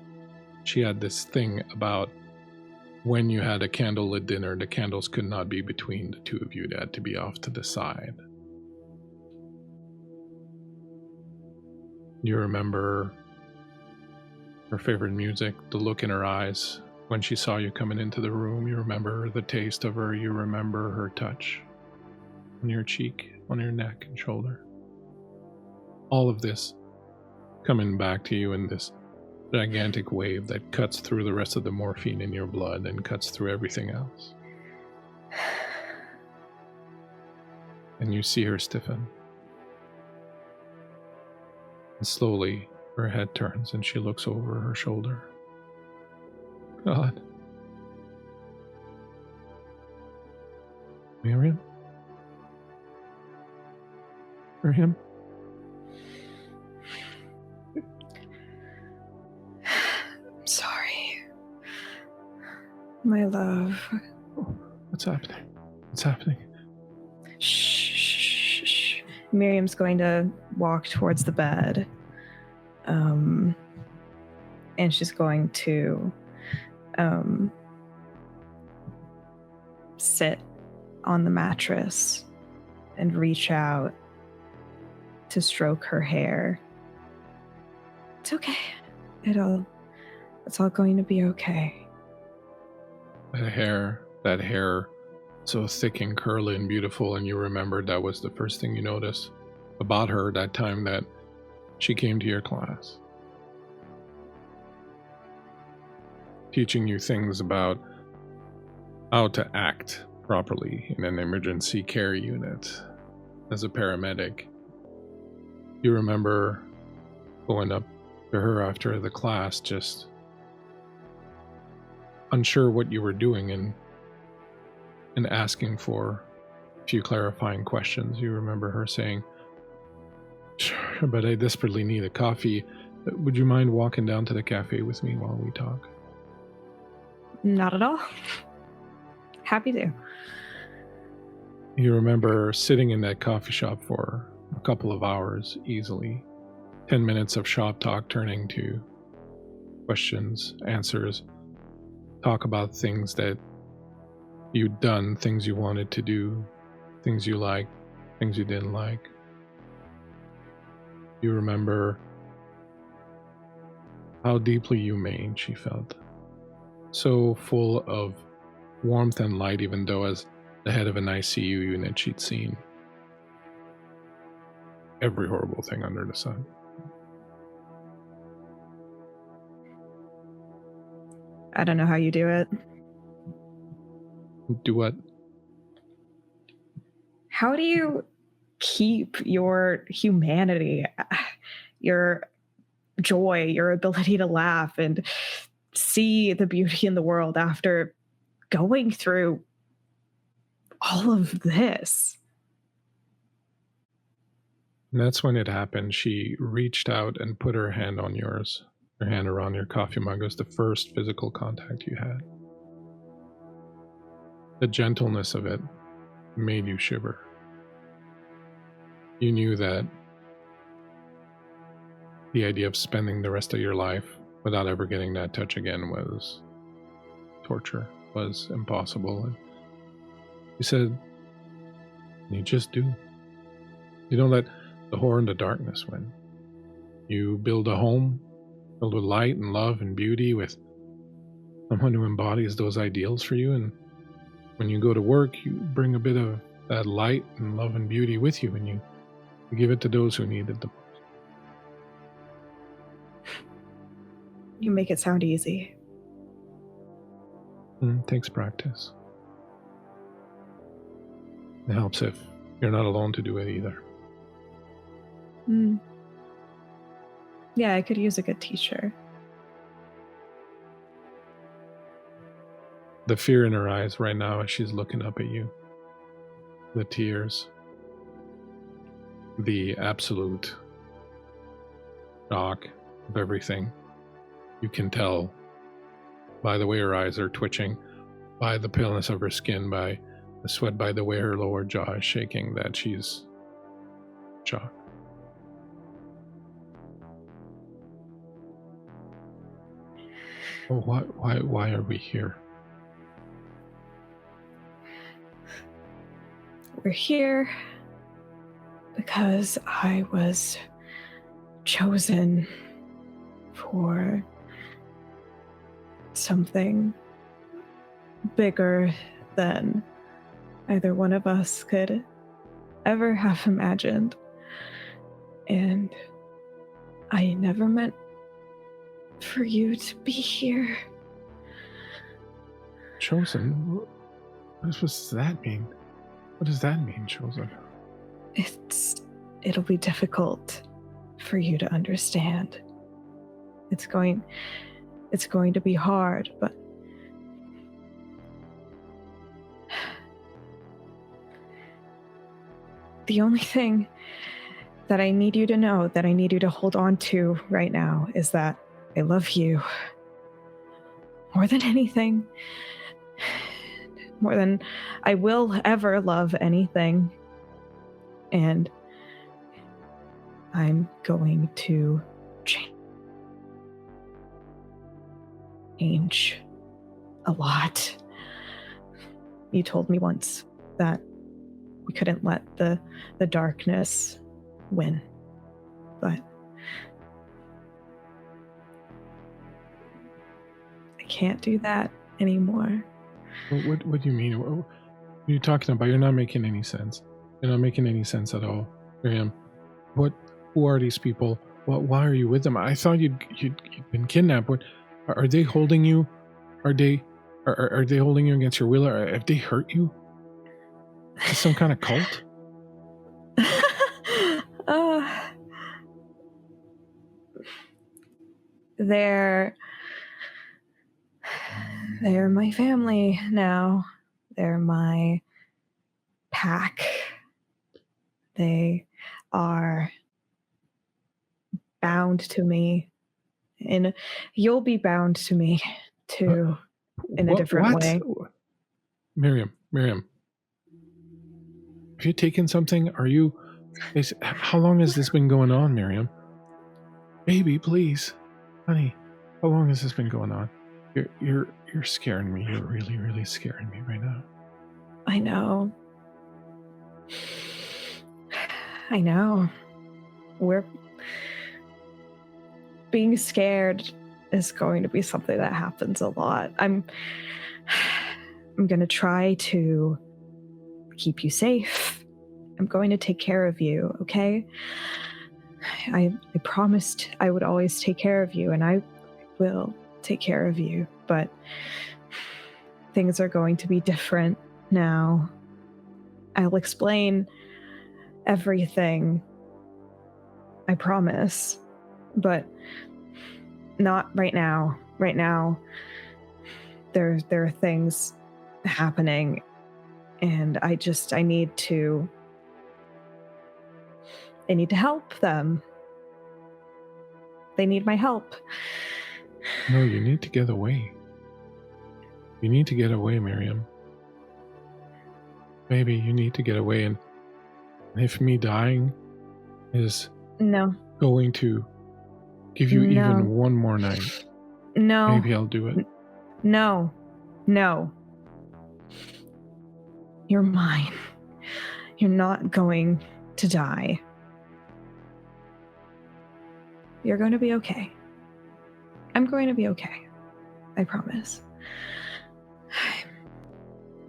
she had this thing about when you had a candlelit dinner, the candles could not be between the two of you. They had to be off to the side. You remember her favorite music, the look in her eyes when she saw you coming into the room. You remember the taste of her. You remember her touch on your cheek, on your neck and shoulder. All of this coming back to you in this gigantic wave that cuts through the rest of the morphine in your blood and cuts through everything else. And you see her stiffen. And slowly her head turns and she looks over her shoulder. God. Miriam? Miriam? Sorry. My love. What's happening? What's happening? Shh. Miriam's going to walk towards the bed. And she's going to sit on the mattress and reach out to stroke her hair. It's okay. It's all going to be okay. That hair, so thick and curly and beautiful, and you remembered that was the first thing you noticed about her that time that she came to your class. Teaching you things about how to act properly in an emergency care unit as a paramedic. You remember going up to her after the class, just unsure what you were doing and asking for a few clarifying questions. You remember her saying, "Sure, but I desperately need a coffee. Would you mind walking down to the cafe with me while we talk?" Not at all. Happy to. You remember sitting in that coffee shop for a couple of hours easily. 10 minutes of shop talk turning to questions, answers, talk about things that you'd done, things you wanted to do, things you liked, things you didn't like. You remember how deeply humane she felt. So full of warmth and light, even though as the head of an ICU unit she'd seen every horrible thing under the sun. I don't know how you do it. Do what? How do you keep your humanity, your joy, your ability to laugh and see the beauty in the world after going through all of this? And that's when it happened. She reached out and put her hand on yours. Her hand around your coffee mug. It was the first physical contact you had. The gentleness of it made you shiver. You knew that the idea of spending the rest of your life without ever getting that touch again was torture, was impossible. And you said, you just do. You don't let the horror and the darkness win. You build a home filled with light and love and beauty with someone who embodies those ideals for you, and when you go to work, you bring a bit of that light and love and beauty with you, and you give it to those who need it the most. You make it sound easy. It takes practice. It helps if you're not alone to do it either. Yeah, I could use a good teacher. The fear in her eyes right now as she's looking up at you. The tears. The absolute shock of everything. You can tell by the way her eyes are twitching, by the paleness of her skin, by the sweat, by the way her lower jaw is shaking, that she's shocked. Oh, why are we here? We're here because I was chosen for something bigger than either one of us could ever have imagined. And I never meant for you to be here. Chosen? What does that mean? What does that mean, chosen? It'll be difficult for you to understand. It's going to be hard, but the only thing that I need you to know, that I need you to hold on to right now, is that I love you more than anything, more than I will ever love anything. And I'm going to change a lot. You told me once that we couldn't let the darkness win, but I can't do that anymore. What do you mean? What are you talking about? You're not making any sense. You're not making any sense at all, Miriam. Who are these people? Why are you with them? I thought you'd been kidnapped. What are they holding you? Are they holding you against your will? Or have they hurt you? Is this some kind of cult? They're my family now. They're my pack. They are bound to me, and you'll be bound to me too. in a different way. Miriam, have you taken something? How long has this been going on, Miriam? Baby, please. Honey, how long has this been going on? You're scaring me. You're really, really scaring me right now. I know. We're being scared is going to be something that happens a lot. I'm going to try to keep you safe. I'm going to take care of you, okay? I promised I would always take care of you, and I will take care of you, but things are going to be different now. I'll explain everything, I promise, but not right now. Right now, there are things happening, and I need to help them. They need my help. No, you need to get away. You need to get away, Miriam. Baby, you need to get away, and if me dying is going to give you even one more night, maybe I'll do it. No. You're mine. You're not going to die. You're going to be okay. I'm going to be okay. I promise.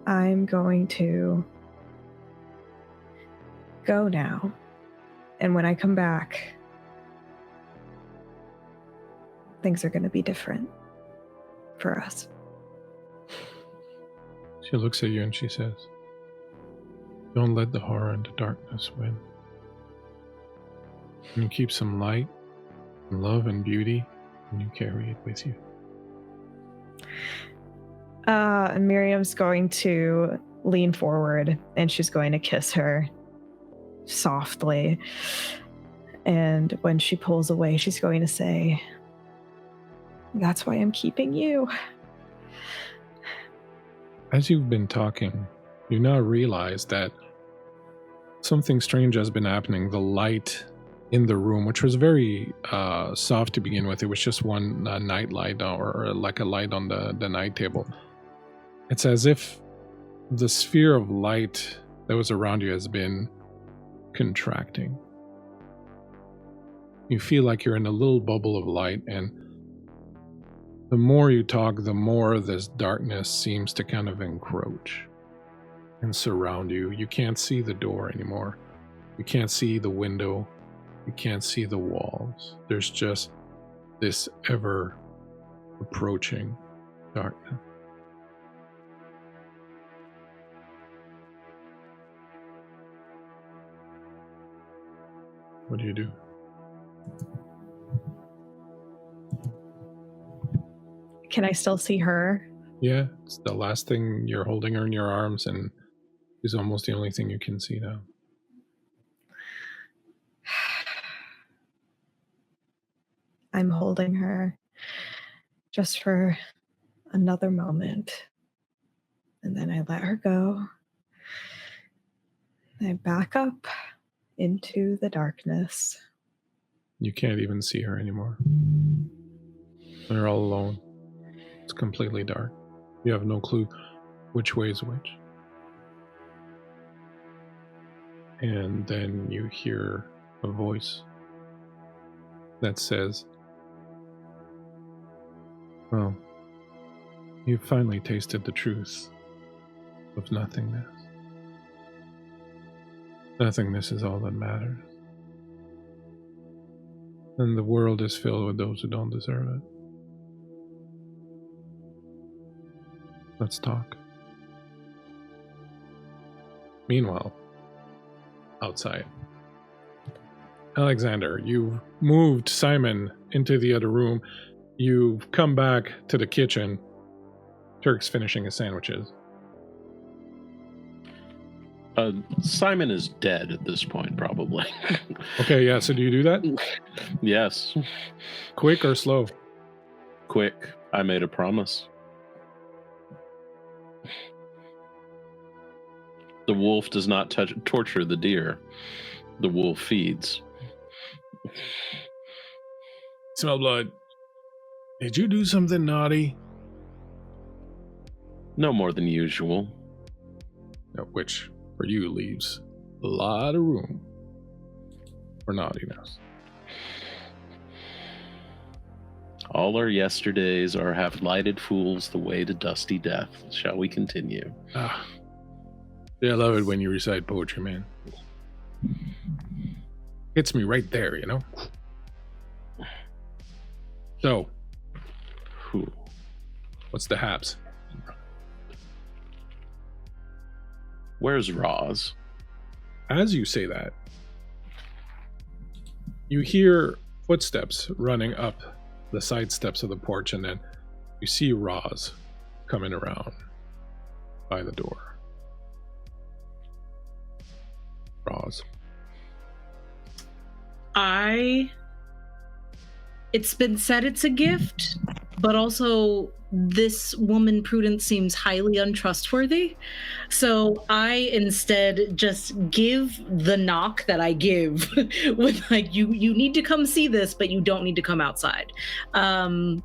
I'm going to go now. And when I come back, things are going to be different for us. She looks at you and she says, "Don't let the horror and the darkness win. And you keep some light and love and beauty, and you carry it with you." And Miriam's going to lean forward, and she's going to kiss her softly. And when she pulls away, she's going to say, "That's why I'm keeping you." As you've been talking, you now realize that something strange has been happening. The light in the room, which was very soft to begin with, it was just one night light, or like a light on the night table. It's as if the sphere of light that was around you has been contracting. You feel like you're in a little bubble of light, and the more you talk, the more this darkness seems to kind of encroach and surround you. You can't see the door anymore. You can't see the window. You can't see the walls. There's just this ever approaching darkness. What do you do? Can I still see her? Yeah, it's the last thing. You're holding her in your arms, and she's almost the only thing you can see now. I'm holding her just for another moment. And then I let her go. I back up into the darkness. You can't even see her anymore. They're all alone. It's completely dark. You have no clue which way is which. And then you hear a voice that says, "Well, you've finally tasted the truth of nothingness. Nothingness is all that matters. And the world is filled with those who don't deserve it. Let's talk." Meanwhile, outside, Alexander, you've moved Simon into the other room. You've come back to the kitchen. Turk's finishing his sandwiches. Simon is dead at this point, probably. Okay, yeah, so do you do that? Yes. Quick or slow? Quick. I made a promise. The wolf does not torture the deer. The wolf feeds. Smell blood. Did you do something naughty? No more than usual. Which, for you, leaves a lot of room for naughtiness. All our yesterdays are have lighted fools the way to dusty death. Shall we continue? Yeah, I love it when you recite poetry, man. Hits me right there, you know? So, what's the haps? Where's Roz? As you say that, you hear footsteps running up the side steps of the porch, and then you see Roz coming around by the door. Roz. It's been said it's a gift, but also this woman Prudence seems highly untrustworthy. So I instead just give the knock that I give with like, you need to come see this, but you don't need to come outside. And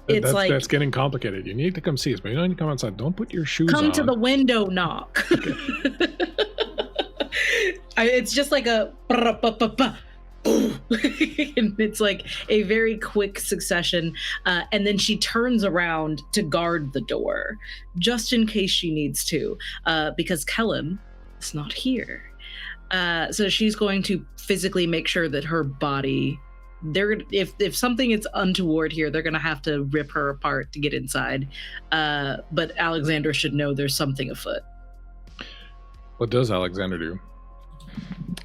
it's that's getting complicated. You need to come see us, but you don't need to come outside. Don't put your shoes on. Come to the window knock. Okay. It's just like a and it's like a very quick succession, and then she turns around to guard the door just in case she needs to, because Kellum is not here. So she's going to physically make sure that her body, if something is untoward here, they're going to have to rip her apart to get inside, but Alexander should know there's something afoot. What does Alexander do?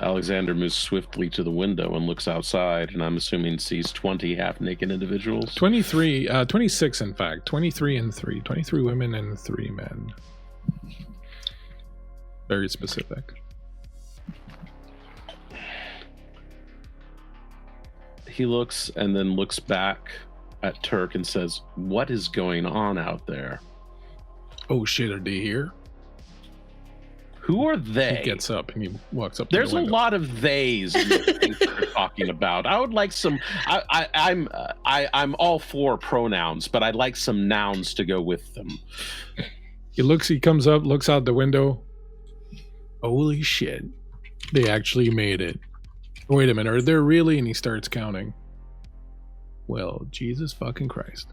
Alexander moves swiftly to the window and looks outside, and I'm assuming sees 20 half-naked individuals. 26 in fact. 23 and 3. 23 women and 3 men. Very specific. He looks and then looks back at Turk and says, "What is going on out there?" Oh shit, are they here? Who are they? He gets up and he walks up. There's to the window. a lot of theys in the things that we're talking about. I would like some. I'm all for pronouns, but I'd like some nouns to go with them. He comes up, looks out the window. Holy shit! They actually made it. Wait a minute, are there really? And he starts counting. Well, Jesus fucking Christ!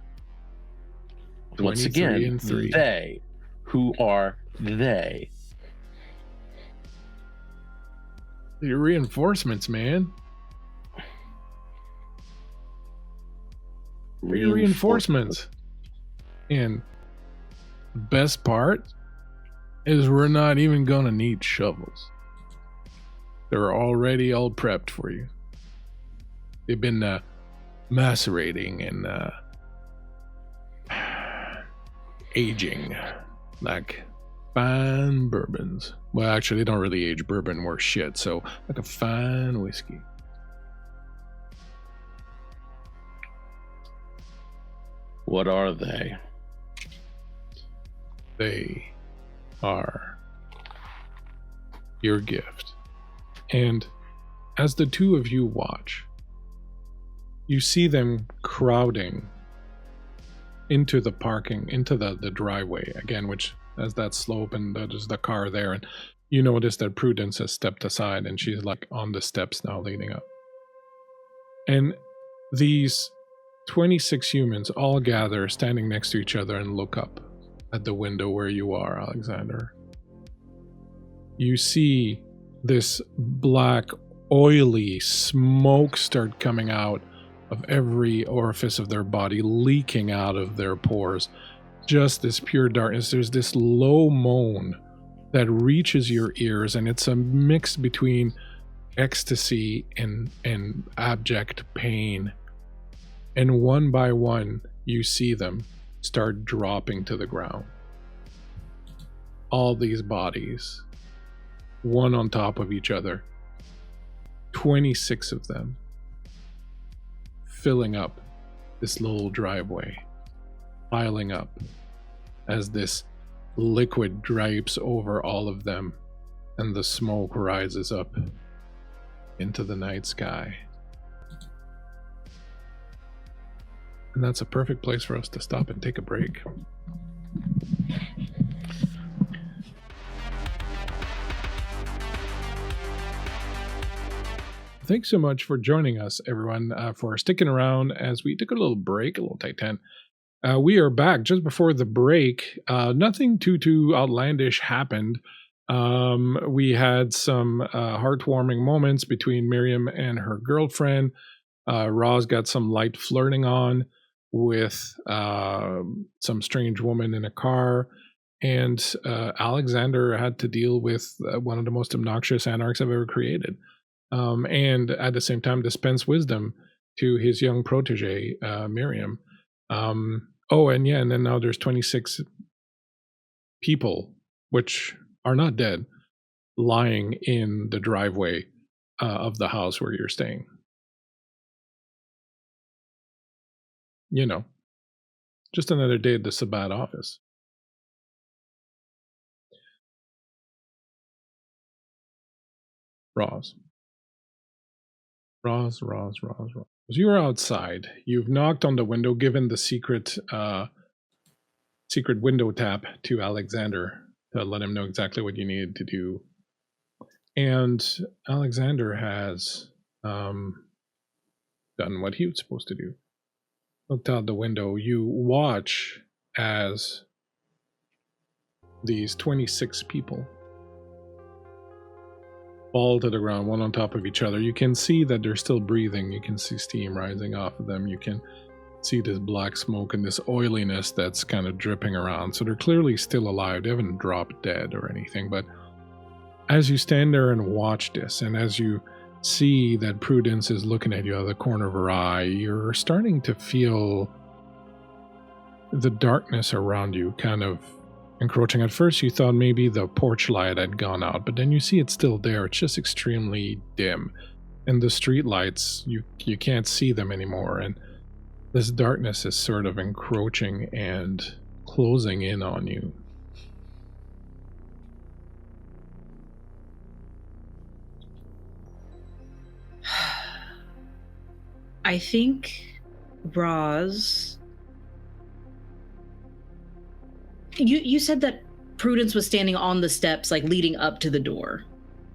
Once again, they. Who are they? Your reinforcements, man. Reinforcements. And the best part is we're not even gonna need shovels. They're already all prepped for you. They've been macerating and aging like fine bourbons. Well, actually, they don't really age bourbon worth shit, so like a fine whiskey. What are they? They are your gift. And as the two of you watch, you see them crowding into the parking, into the driveway again, which has that slope, and there's the car there, and you notice that Prudence has stepped aside and she's like on the steps now leaning up. And these 26 humans all gather standing next to each other and look up at the window where you are, Alexander. You see this black, oily smoke start coming out of every orifice of their body, leaking out of their pores. Just this pure darkness. There's this low moan that reaches your ears, and it's a mix between ecstasy and abject pain. And one by one, you see them start dropping to the ground. All these bodies, one on top of each other, 26 of them, filling up this little driveway, piling up as this liquid drapes over all of them, and the smoke rises up into the night sky. And that's a perfect place for us to stop and take a break. Thanks so much for joining us, everyone, for sticking around as we took a little break, a little Titan. We are back just before the break. Nothing too outlandish happened. We had some heartwarming moments between Miriam and her girlfriend. Roz got some light flirting on with some strange woman in a car. And Alexander had to deal with one of the most obnoxious anarchs I've ever created. And at the same time dispense wisdom to his young protege, Miriam. And then now there's 26 people, which are not dead, lying in the driveway of the house where you're staying. You know, just another day at the Sabbat office. Roz. You're outside. You've knocked on the window, given the secret window tap to Alexander to let him know exactly what you needed to do. And Alexander has done what he was supposed to do. Looked out the window. You watch as these 26 people fall to the ground, one on top of each other. You can see that they're still breathing. You can see steam rising off of them. You can see this black smoke and this oiliness that's kind of dripping around. So they're clearly still alive. They haven't dropped dead or anything. But as you stand there and watch this, and as you see that Prudence is looking at you out of the corner of her eye, you're starting to feel the darkness around you kind of encroaching. At first you thought maybe the porch light had gone out, but then you see it's still there. It's just extremely dim, and the street lights, you can't see them anymore, and this darkness is sort of encroaching and closing in on you. I think Roz, you said that Prudence was standing on the steps, like leading up to the door.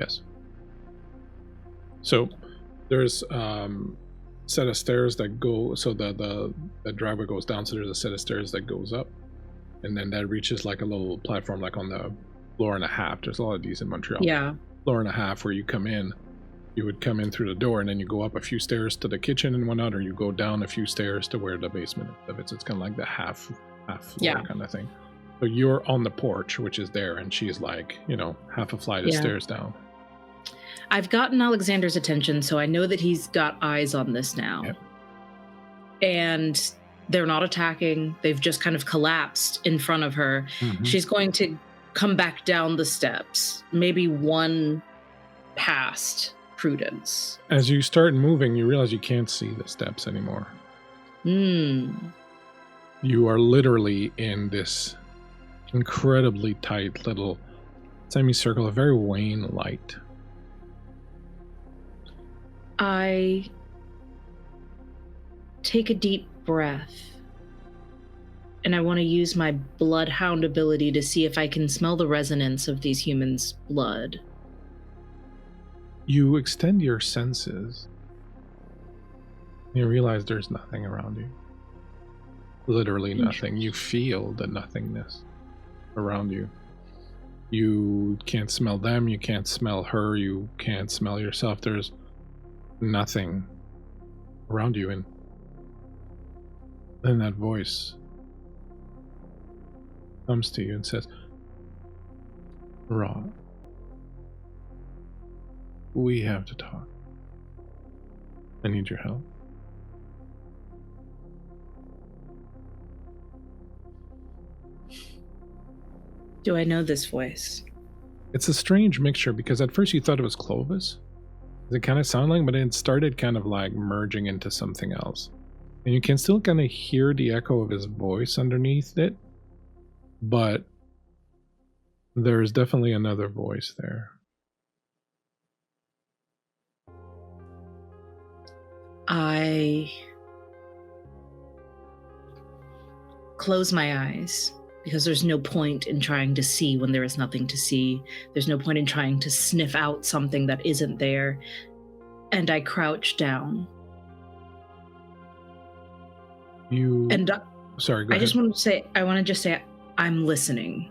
Yes. So there's set of stairs that go, so the driveway goes down, so there's a set of stairs that goes up, and then that reaches like a little platform, like on the floor and a half. There's a lot of these in Montreal. Yeah. Floor and a half where you come in. You would come in through the door, and then you go up a few stairs to the kitchen and whatnot, or you go down a few stairs to where the basement is. It's kind of like the half floor kind of thing. So you're on the porch, which is there, and she's like, half a flight of stairs down. I've gotten Alexander's attention, so I know that he's got eyes on this now. Yep. And they're not attacking. They've just kind of collapsed in front of her. Mm-hmm. She's going to come back down the steps, maybe one past Prudence. As you start moving, you realize you can't see the steps anymore. You are literally in this incredibly tight little semicircle, a very wan light. I take a deep breath, and I want to use my bloodhound ability to see if I can smell the resonance of these humans' blood. You extend your senses. You realize there's nothing around you. Literally nothing. You feel the nothingness around you. You can't smell them. You can't smell her. You can't smell yourself. There's nothing around you. And then that voice comes to you and says, "Rob, we have to talk. I need your help." Do I know this voice? It's a strange mixture, because at first you thought it was Clovis. It kind of sounded like, but it started kind of like merging into something else. And you can still kind of hear the echo of his voice underneath it, but There's definitely another voice there. I close my eyes because there's no point in trying to see when there is nothing to see. There's no point in trying to sniff out something that isn't there. And I crouch down. Sorry, go I ahead. I want to just say, I'm listening.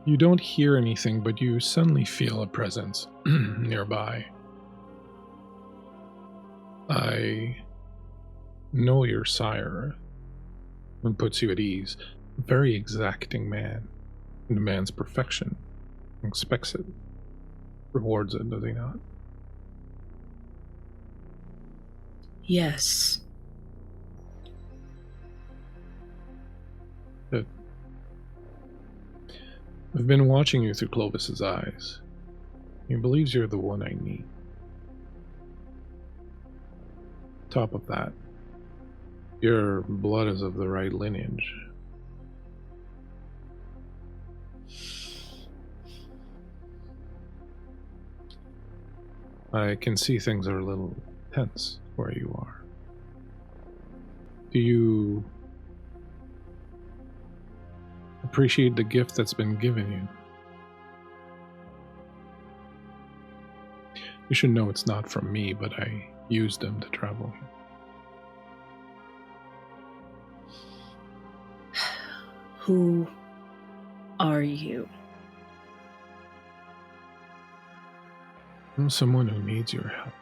You don't hear anything, but you suddenly feel a presence nearby. I know your sire, and puts you at ease. A very exacting man. He demands perfection. Expects it. Rewards it, does he not? Yes. Good. I've been watching you through Clovis's eyes. He believes you're the one I need. Top of that, your blood is of the right lineage. I can see things are a little tense where you are. Do you appreciate the gift that's been given you? You should know it's not from me, but I used them to travel. Who are you? I'm someone who needs your help.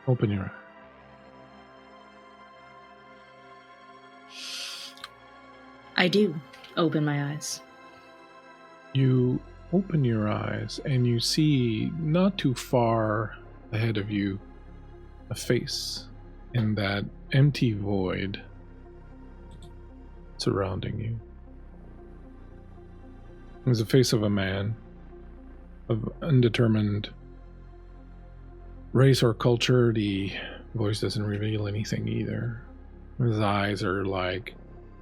Open your eyes. I do open my eyes. You open your eyes and you see not too far ahead of you a face in that empty void surrounding you. There's the face of a man of undetermined race or culture. The voice doesn't reveal anything either. His eyes are like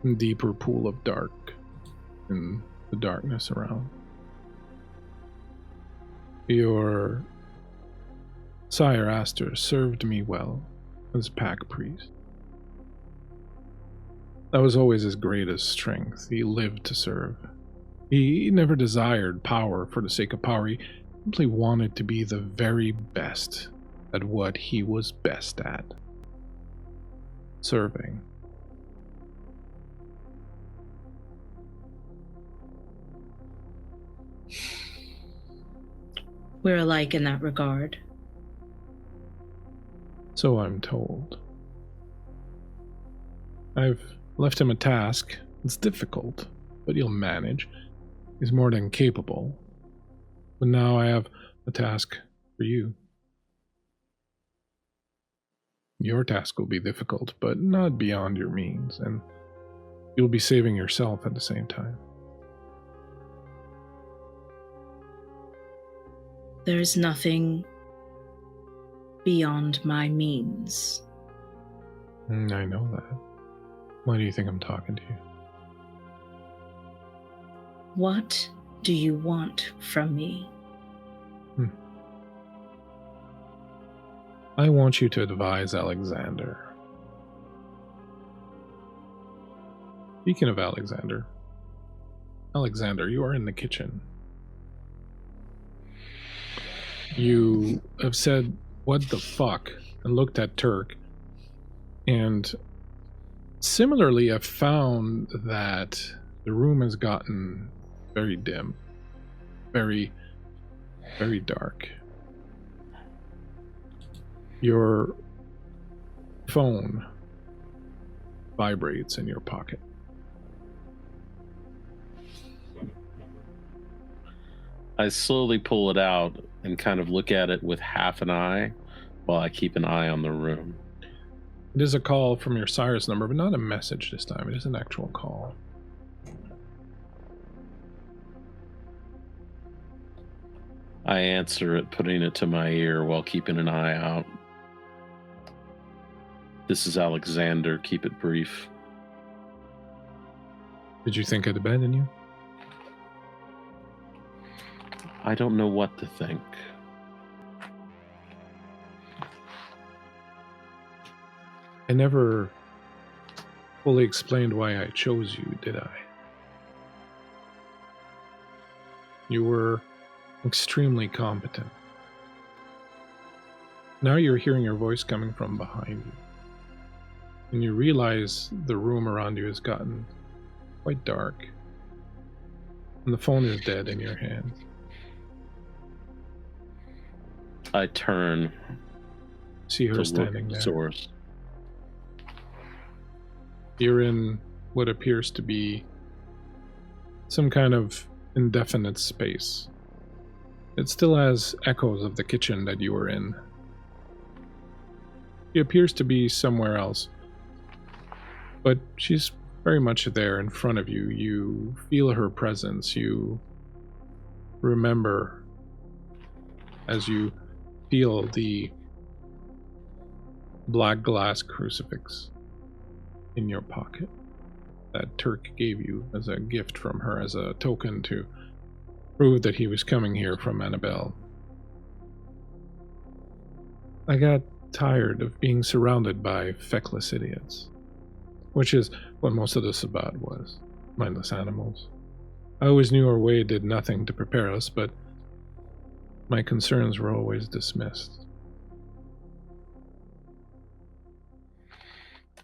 a deeper pool of dark in the darkness around. Your sire Aster served me well as pack priest. That was always his greatest strength. He lived to serve. He never desired power for the sake of power. He simply wanted to be the very best at what he was best at. Serving. We're alike in that regard. So I'm told. I've left him a task. It's difficult, but he'll manage. He's more than capable. But now I have a task for you. Your task will be difficult, but not beyond your means, and you'll be saving yourself at the same time. There's nothing beyond my means. I know that. Why do you think I'm talking to you? What do you want from me? I want you to advise Alexander. Speaking of Alexander, you are in the kitchen. You have said, "What the fuck?" and looked at Turk. And similarly, I've found that the room has gotten very dim, very, very dark. Your phone vibrates in your pocket. I slowly pull it out and kind of look at it with half an eye while I keep an eye on the room. It is a call from your sire's number, but not a message this time. It is an actual call. I answer it, putting it to my ear while keeping an eye out. This is Alexander. Keep it brief. Did you think I'd abandon you? I don't know what to think. I never fully explained why I chose you, did I? You were extremely competent. Now you're hearing your voice coming from behind you. And you realize the room around you has gotten quite dark. And the phone is dead in your hand. I turn See her to standing look there. at source. You're in what appears to be some kind of indefinite space. It still has echoes of the kitchen that you were in. She appears to be somewhere else, but she's very much there in front of you. You feel her presence. You remember as you feel the black glass crucifix in your pocket that Turk gave you as a gift from her, as a token to prove that he was coming here from Anabelle. I got tired of being surrounded by feckless idiots, which is what most of the Sabbat was, mindless animals. I always knew our way did nothing to prepare us, but my concerns were always dismissed.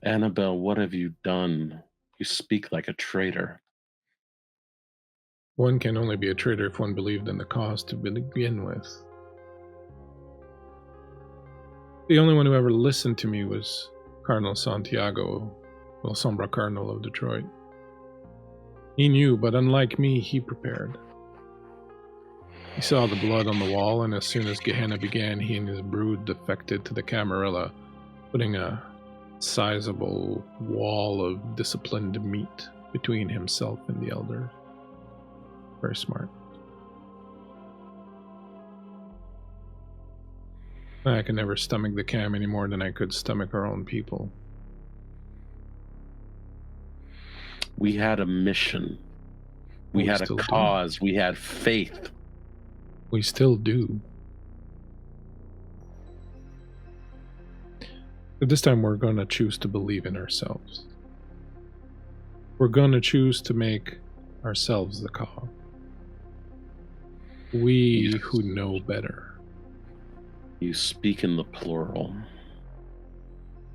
Anabelle, what have you done? You speak like a traitor. One can only be a traitor if one believed in the cause to begin with. The only one who ever listened to me was Cardinal Santiago, El Sombra Cardinal of Detroit. He knew, but unlike me, he prepared. He saw the blood on the wall, and as soon as Gehenna began, he and his brood defected to the Camarilla, putting a sizable wall of disciplined meat between himself and the elders. Very smart. I could never stomach the Cam any more than I could stomach our own people. We had a mission. We had a cause. We had faith. We still do. But this time we're going to choose to believe in ourselves. We're going to choose to make ourselves the cause. We who know better. You speak in the plural.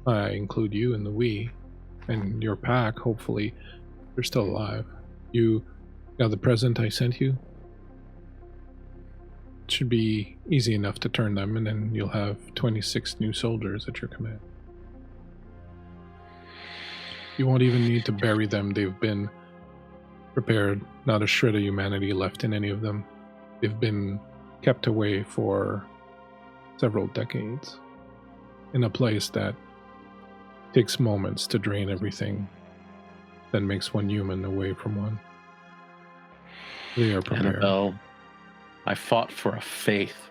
I include you in the we. And your pack, hopefully, they're still alive. You got the present I sent you? It should be easy enough to turn them, and then you'll have 26 new soldiers at your command. You won't even need to bury them. They've been prepared. Not a shred of humanity left in any of them. They've been kept away for several decades in a place that takes moments to drain everything that makes one human away from one. They are prepared. Anabelle, I fought for a faith.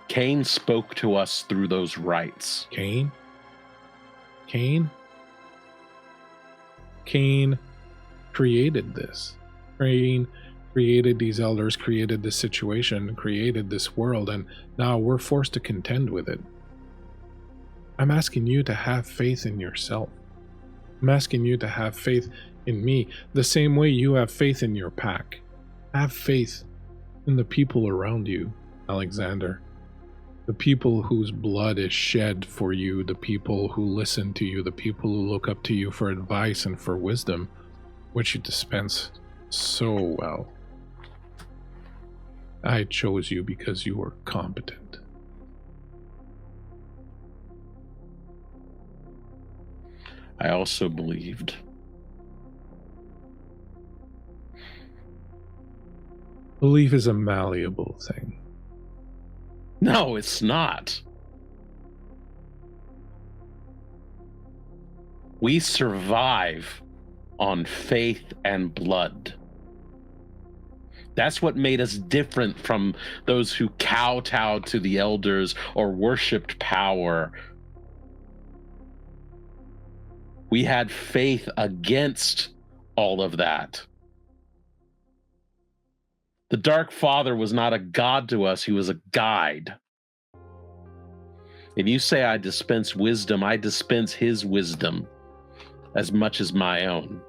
Cain spoke to us through those rites. Cain? Cain? Cain created this. Cain created these elders, created this situation, created this world, and now we're forced to contend with it. I'm asking you to have faith in yourself. I'm asking you to have faith in me, the same way you have faith in your pack. Have faith in the people around you, Alexander. The people whose blood is shed for you, the people who listen to you, the people who look up to you for advice and for wisdom, which you dispense so well. I chose you because you were competent. I also believed. Belief is a malleable thing. No, it's not. We survive on faith and blood. That's what made us different from those who kowtowed to the elders or worshipped power. We had faith against all of that. The Dark Father was not a god to us, he was a guide. If you say I dispense wisdom, I dispense his wisdom as much as my own.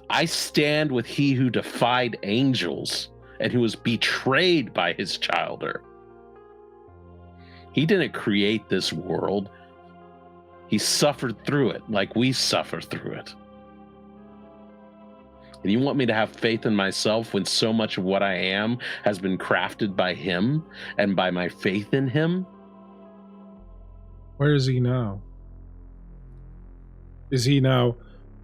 I stand with he who defied angels and who was betrayed by his childer. He didn't create this world. He suffered through it like we suffer through it. And you want me to have faith in myself when so much of what I am has been crafted by him and by my faith in him? Where is he now? Is he now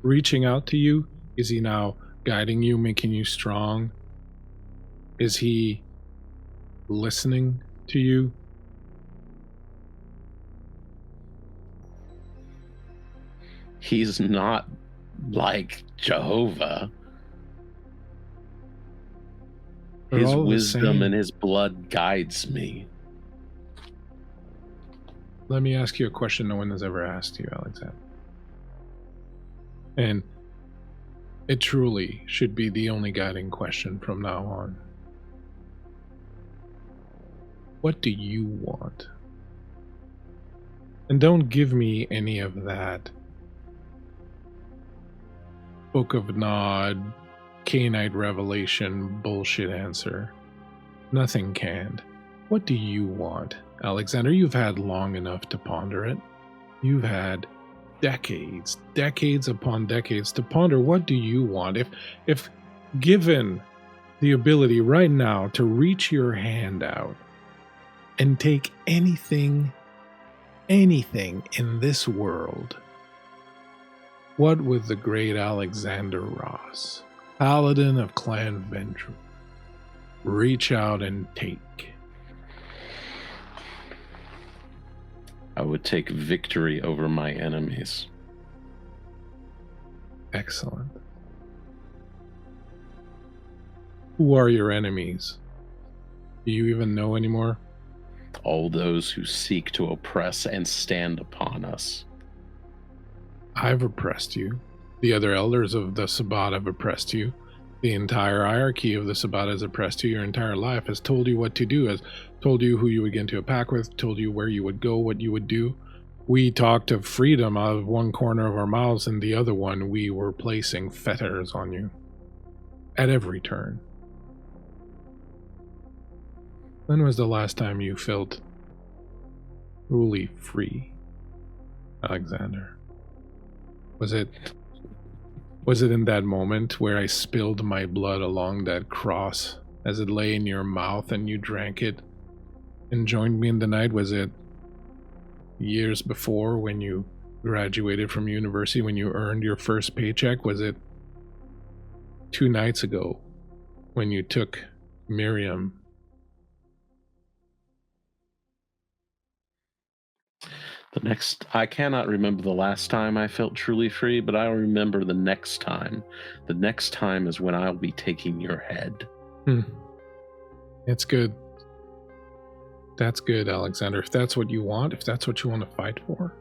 reaching out to you? Is he now guiding you, making you strong? Is he listening to you? He's not like Jehovah. His wisdom and his blood guides me. Let me ask you a question no one has ever asked you, Alexander. And it truly should be the only guiding question from now on. What do you want? And don't give me any of that Book of Nod, Canaanite Revelation bullshit answer. Nothing canned. What do you want, Alexander? You've had long enough to ponder it. You've had decades upon decades to ponder. What do you want? If given the ability right now to reach your hand out and take anything in this world, what would the great Alexander Ross, Paladin of Clan Ventru, reach out and take? I would take victory over my enemies. Excellent. Who are your enemies? Do you even know anymore? All those who seek to oppress and stand upon us. I've oppressed you. The other elders of the Sabbat have oppressed you. The entire hierarchy of the Sabbat has oppressed you your entire life, has told you what to do, has told you who you would get into a pack with, told you where you would go, what you would do. We talked of freedom out of one corner of our mouths, and the other one we were placing fetters on you. At every turn. When was the last time you felt truly free, Alexander? Was it in that moment where I spilled my blood along that cross as it lay in your mouth and you drank it and joined me in the night? Was it years before when you graduated from university, when you earned your first paycheck? Was it 2 nights ago when you took Miriam? I cannot remember the last time I felt truly free, but I remember the next time. The next time is when I'll be taking your head. It's good. That's good, Alexander. If that's what you want, if that's what you want to fight for,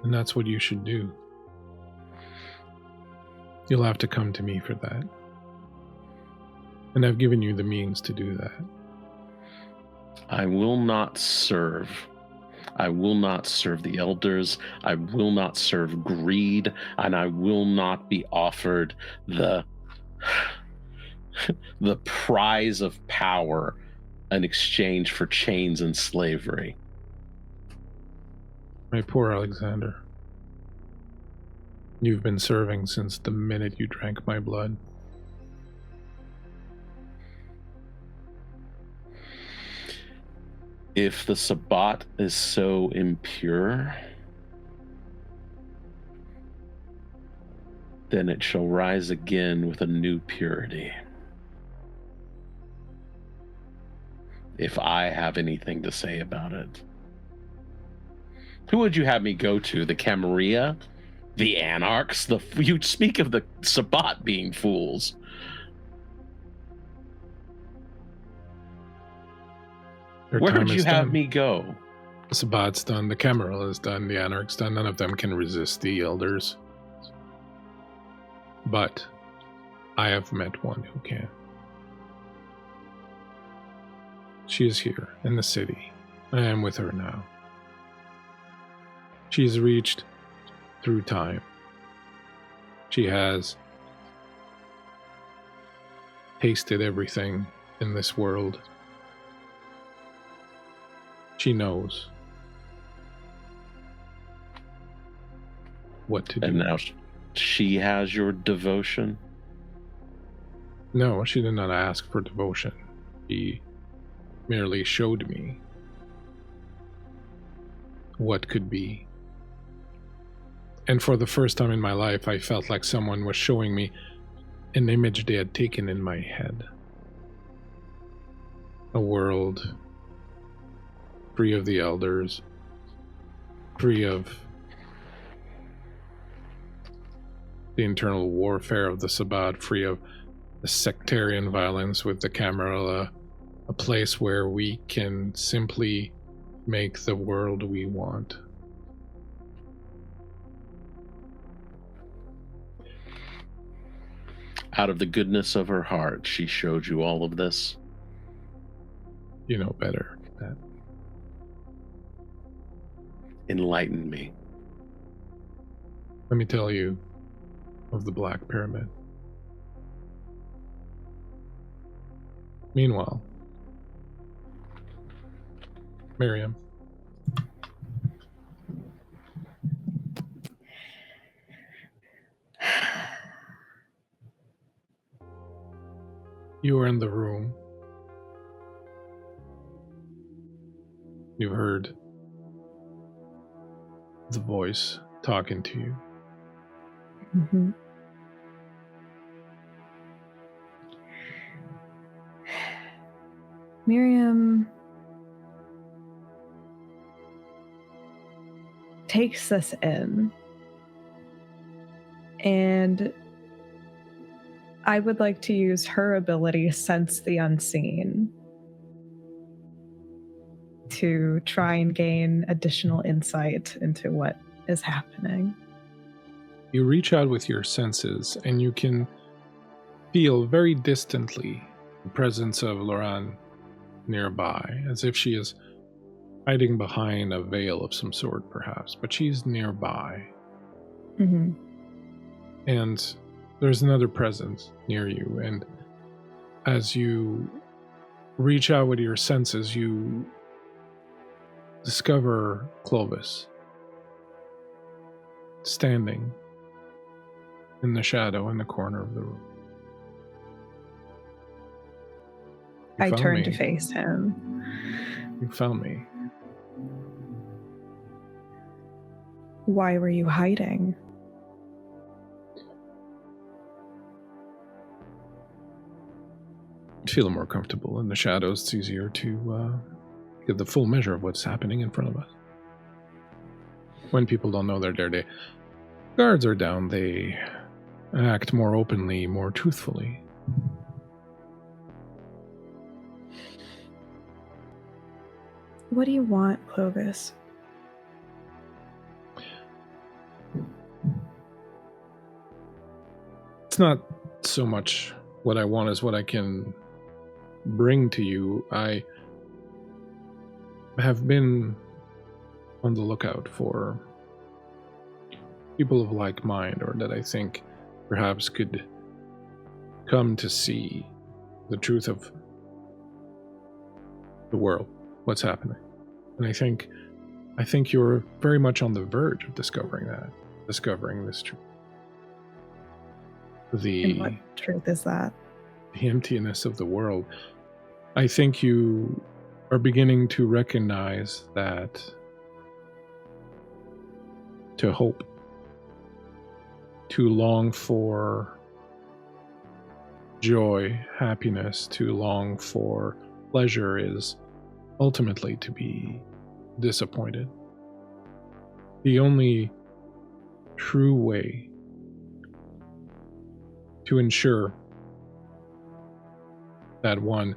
then that's what you should do. You'll have to come to me for that. And I've given you the means to do that. I will not serve. I will not serve the elders. I will not serve greed, and I will not be offered the prize of power in exchange for chains and slavery. My poor Alexander. You've been serving since the minute you drank my blood. If the Sabbat is so impure, then it shall rise again with a new purity. If I have anything to say about it. Who would you have me go to? The Camarilla? The Anarchs? You speak of the Sabbat being fools. Where would you have me go? The Sabbat's done, the Camarilla is done, the Anarch's done. None of them can resist the elders. But I have met one who can. She is here in the city. I am with her now. She has reached through time. She has tasted everything in this world. She knows what to do. And now she has your devotion? No, she did not ask for devotion. She merely showed me what could be. And for the first time in my life, I felt like someone was showing me an image they had taken in my head. A world free of the elders, free of the internal warfare of the Sabbat, free of the sectarian violence with the Camarilla, a place where we can simply make the world we want. Out of the goodness of her heart, she showed you all of this? You know better, Pat. Enlighten me. Let me tell you of the Black Pyramid. Meanwhile, Miriam. You are in the room. You heard the voice talking to you. Mm-hmm. Miriam takes this in, and I would like to use her ability, Sense the Unseen, to try and gain additional insight into what is happening. You reach out with your senses, and you can feel very distantly the presence of Loran nearby, as if she is hiding behind a veil of some sort, perhaps, but she's nearby. Mm-hmm. And there's another presence near you, and as you reach out with your senses, you discover Clovis standing in the shadow in the corner of the room. I turn to face him. You found me. Why were you hiding? I feel more comfortable in the shadows. It's easier to get the full measure of what's happening in front of us. When people don't know they're there, the guards are down, they act more openly, more truthfully. What do you want, Clovis? It's not so much what I want as what I can bring to you. I have been on the lookout for people of like mind, or that I think perhaps could come to see the truth of the world, what's happening. And I think you're very much on the verge of discovering this truth. And what truth is that? The emptiness of the world. I think you are beginning to recognize that to hope, to long for joy, happiness, to long for pleasure is ultimately to be disappointed. The only true way to ensure that one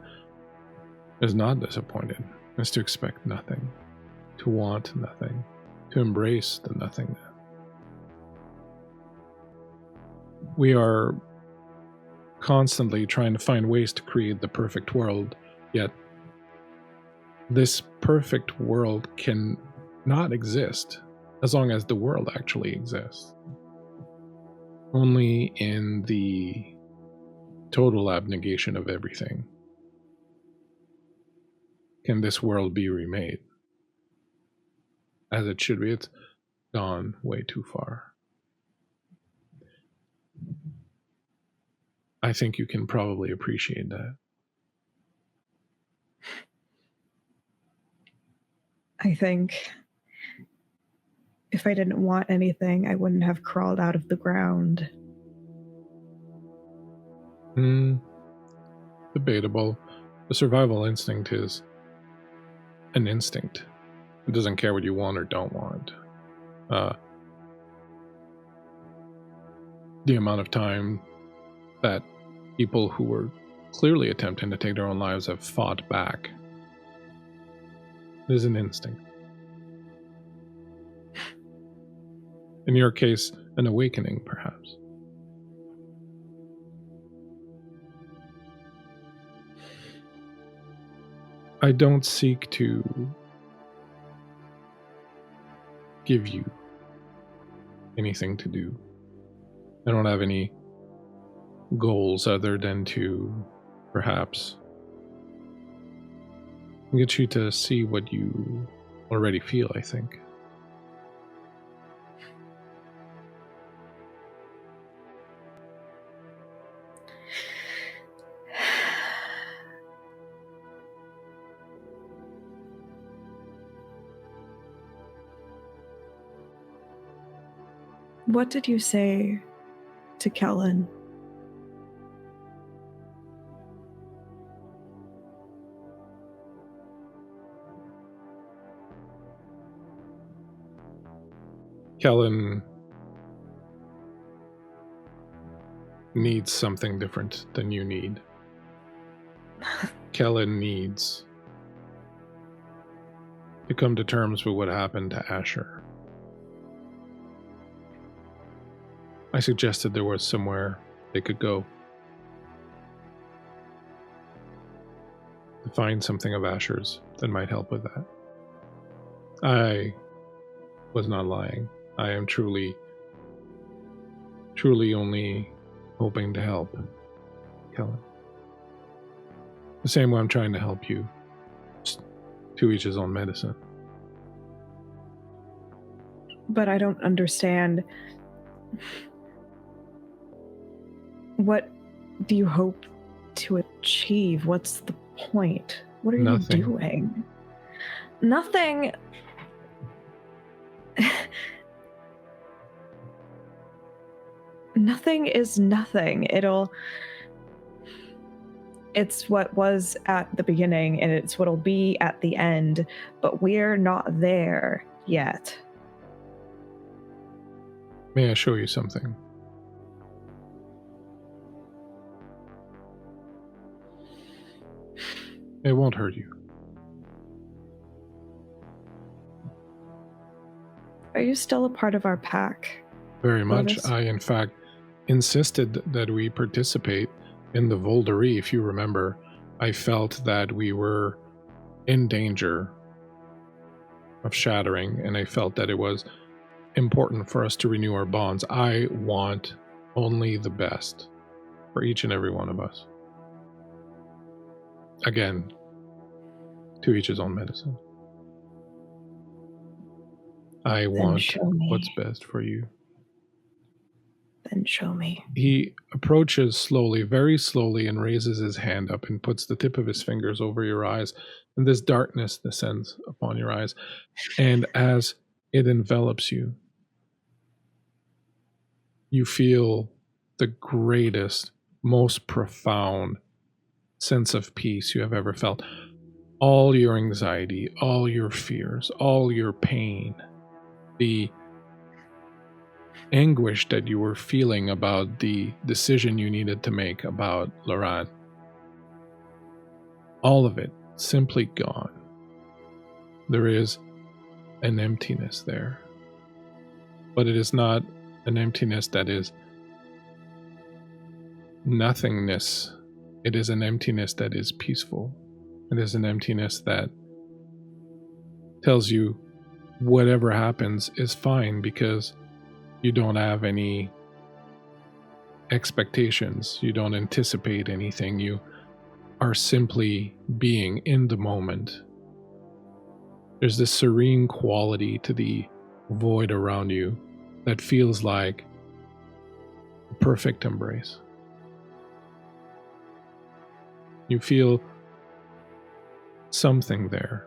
is not disappointed is to expect nothing, to want nothing, to embrace the nothingness. We are constantly trying to find ways to create the perfect world, yet this perfect world can not exist as long as the world actually exists. Only in the total abnegation of everything can this world be remade as it should be. It's gone way too far. I think you can probably appreciate that. I think if I didn't want anything, I wouldn't have crawled out of the ground. Debatable. The survival instinct is an instinct. It doesn't care what you want or don't want. The amount of time that people who were clearly attempting to take their own lives have fought back. It is an instinct. In your case, an awakening, perhaps. I don't seek to give you anything to do. I don't have any goals other than to perhaps get you to see what you already feel, I think. What did you say to Kellen? Kellen needs something different than you need. Kellen needs to come to terms with what happened to Asher. I suggested there was somewhere they could go to find something of Asher's that might help with that. I was not lying. I am truly only hoping to help Kellen. The same way I'm trying to help you. Just to each his own medicine. But I don't understand. What do you hope to achieve? What's the point? What are Nothing. you doing? Nothing. Nothing is nothing. It's what was at the beginning and it's what'll be at the end, but we're not there yet. May I show you something? It won't hurt you. Are you still a part of our pack? Very much. Lotus? I, in fact, insisted that we participate in the Volderie. If you remember, I felt that we were in danger of shattering, and I felt that it was important for us to renew our bonds. I want only the best for each and every one of us. Again, to each his own medicine. I want what's best for you. Then show me. He approaches slowly, very slowly, and raises his hand up and puts the tip of his fingers over your eyes. And this darkness descends upon your eyes. And as it envelops you, you feel the greatest, most profound sense of peace you have ever felt. All your anxiety, all your fears, all your pain, the anguish that you were feeling about the decision you needed to make about Laurent, all of it simply gone. There is an emptiness there, but it is not an emptiness that is nothingness. It is an emptiness that is peaceful. It is an emptiness that tells you whatever happens is fine because you don't have any expectations. You don't anticipate anything. You are simply being in the moment. There's this serene quality to the void around you that feels like a perfect embrace. You feel something there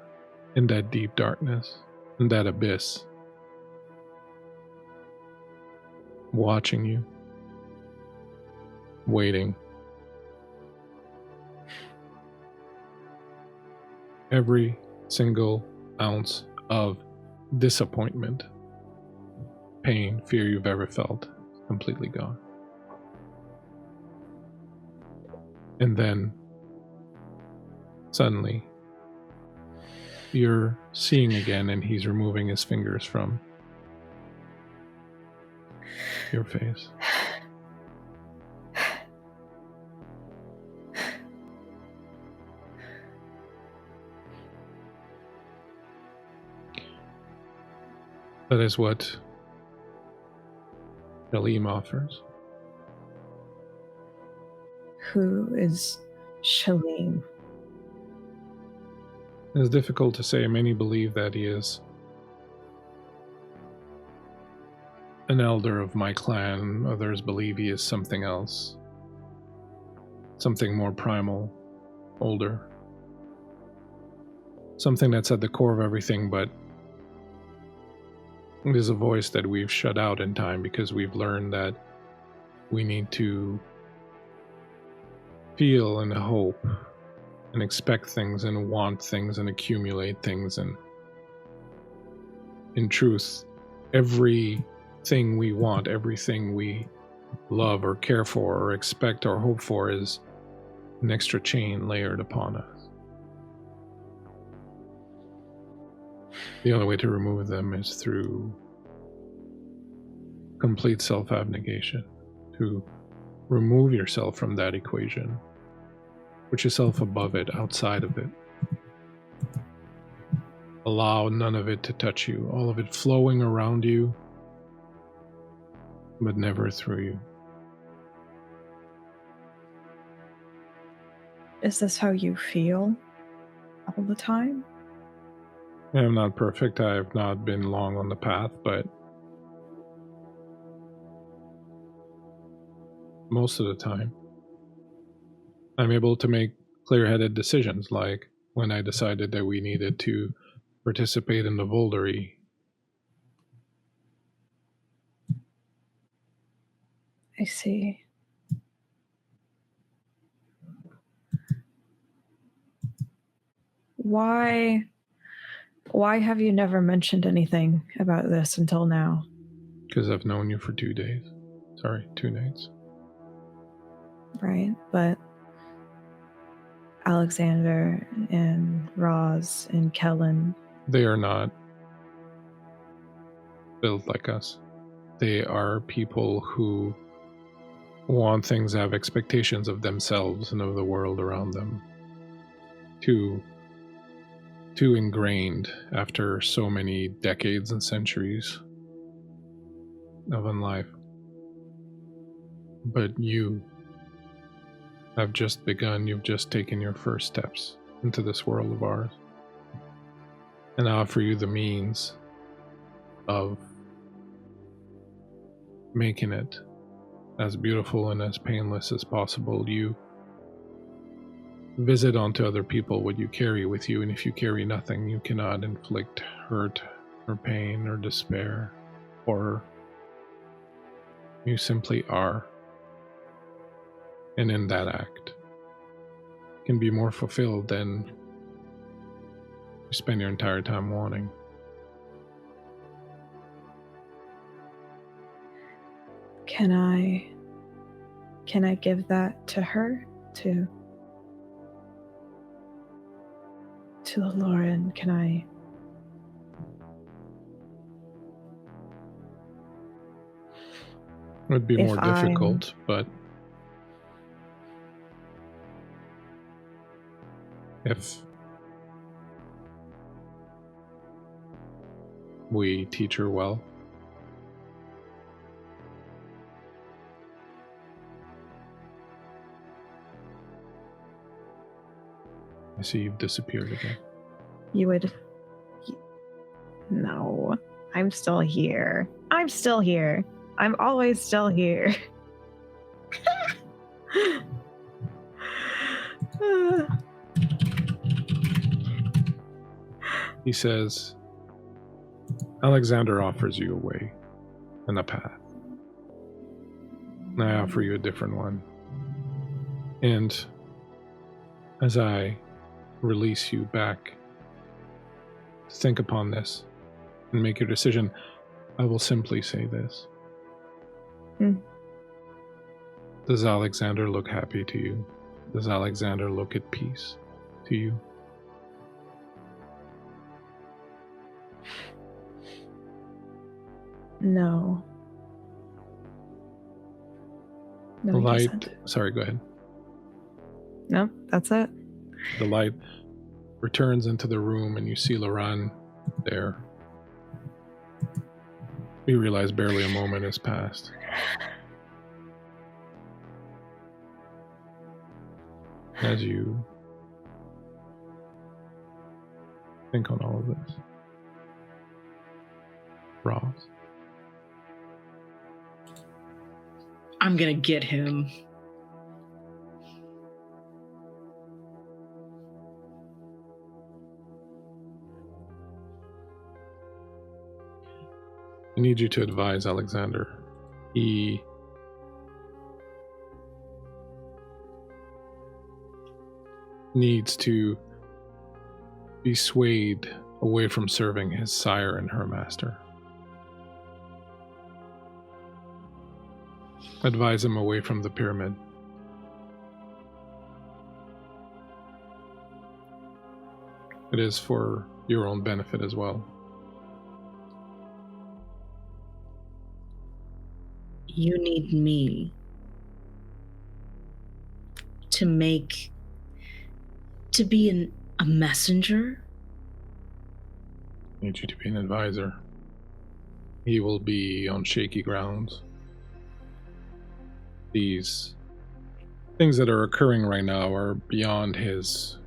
in that deep darkness, in that abyss, watching you, waiting. Every single ounce of disappointment, pain, fear you've ever felt is completely gone. And then suddenly you're seeing again, and he's removing his fingers from your face. That is what Shalim offers. Who is Shalim? It's difficult to say. Many believe that he is an elder of my clan. Others believe he is something else. Something more primal, older. Something that's at the core of everything, but it is a voice that we've shut out in time because we've learned that we need to feel and hope and expect things and want things and accumulate things. And in truth, everything we want, everything we love or care for or expect or hope for is an extra chain layered upon us. The only way to remove them is through complete self-abnegation, to remove yourself from that equation, put yourself above it, outside of it. Allow none of it to touch you, all of it flowing around you, but never through you. Is this how you feel all the time? I am not perfect. I have not been long on the path, but most of the time, I'm able to make clear-headed decisions, like when I decided that we needed to participate in the Voldery. I see. Why have you never mentioned anything about this until now? Because I've known you for 2 days. Sorry, 2 nights. Right, but Alexander and Roz and Kellen, They are not built like us. They are people who want things, have expectations of themselves and of the world around them. Too ingrained after so many decades and centuries of unlife. But you have just begun, you've just taken your first steps into this world of ours. And I offer you the means of making it as beautiful and as painless as possible. You visit onto other people what you carry with you, and if you carry nothing, you cannot inflict hurt or pain or despair, or you simply are. And in that act, can be more fulfilled than you spend your entire time wanting. can I give that to her, to Lauren? Can I? It would be more difficult, but if we teach her well. I see you've disappeared again. You would... No. I'm still here. I'm still here. I'm always still here. He says, Alexander offers you a way and a path. And I offer you a different one. And as I release you back to think upon this and make your decision, I will simply say this. Does Alexander look happy to you? Does Alexander look at peace to you? No. No, The he light... doesn't. Sorry, go ahead. No, that's it. The light returns into the room and you see Laurent there. You realize barely a moment has passed. As you think on all of this, Ross. I'm gonna get him. I need you to advise Alexander. He needs to be swayed away from serving his sire and her master. Advise him away from the pyramid. It is for your own benefit as well. You need me to be a messenger? I need you to be an advisor. He will be on shaky grounds. These things that are occurring right now are beyond his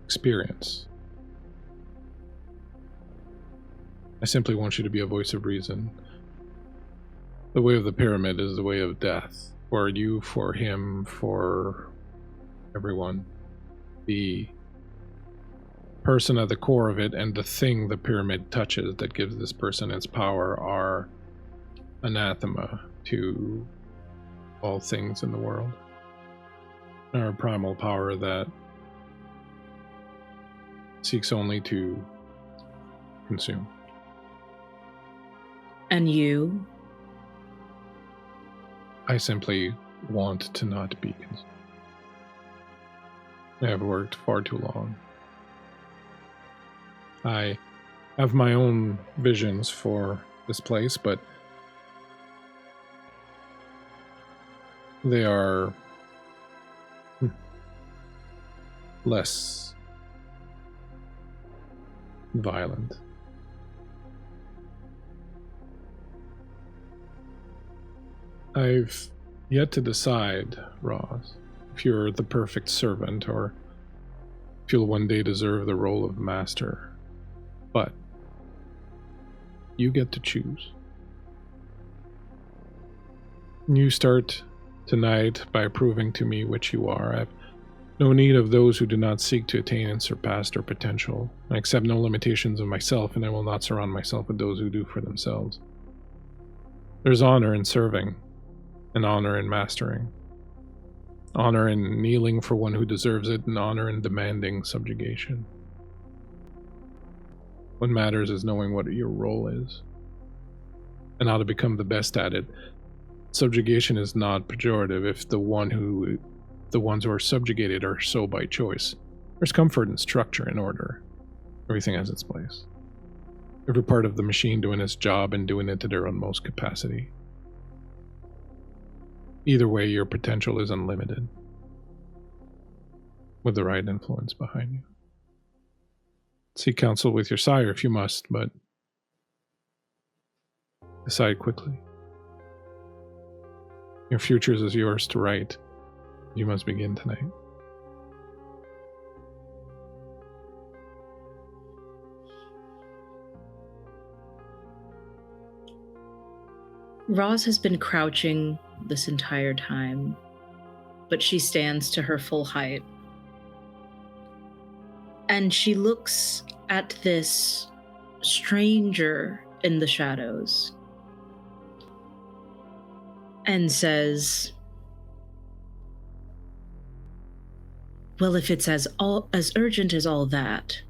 experience. I simply want you to be a voice of reason. The way of the pyramid is the way of death. For you, for him, for everyone. The person at the core of it and the thing the pyramid touches that gives this person its power are anathema to all things in the world. Are a primal power that seeks only to consume. And you? I simply want to not be consumed. I have worked far too long. I have my own visions for this place, but they are less violent. I've yet to decide, Ross, if you're the perfect servant or if you'll one day deserve the role of master. But you get to choose. You start tonight by proving to me which you are. I have no need of those who do not seek to attain and surpass their potential. I accept no limitations of myself, and I will not surround myself with those who do for themselves. There's honor in serving, and honor in mastering. Honor in kneeling for one who deserves it, and honor in demanding subjugation. What matters is knowing what your role is, and how to become the best at it. Subjugation is not pejorative if the ones who are subjugated are so by choice. There's comfort in structure and order. Everything has its place. Every part of the machine doing its job and doing it to their utmost capacity. Either way, your potential is unlimited. with the right influence behind you. Seek counsel with your sire if you must, but decide quickly. Your future is yours to write. You must begin tonight. Roz has been crouching this entire time, but she stands to her full height. And she looks at this stranger in the shadows and says, well, if it's as urgent as all that,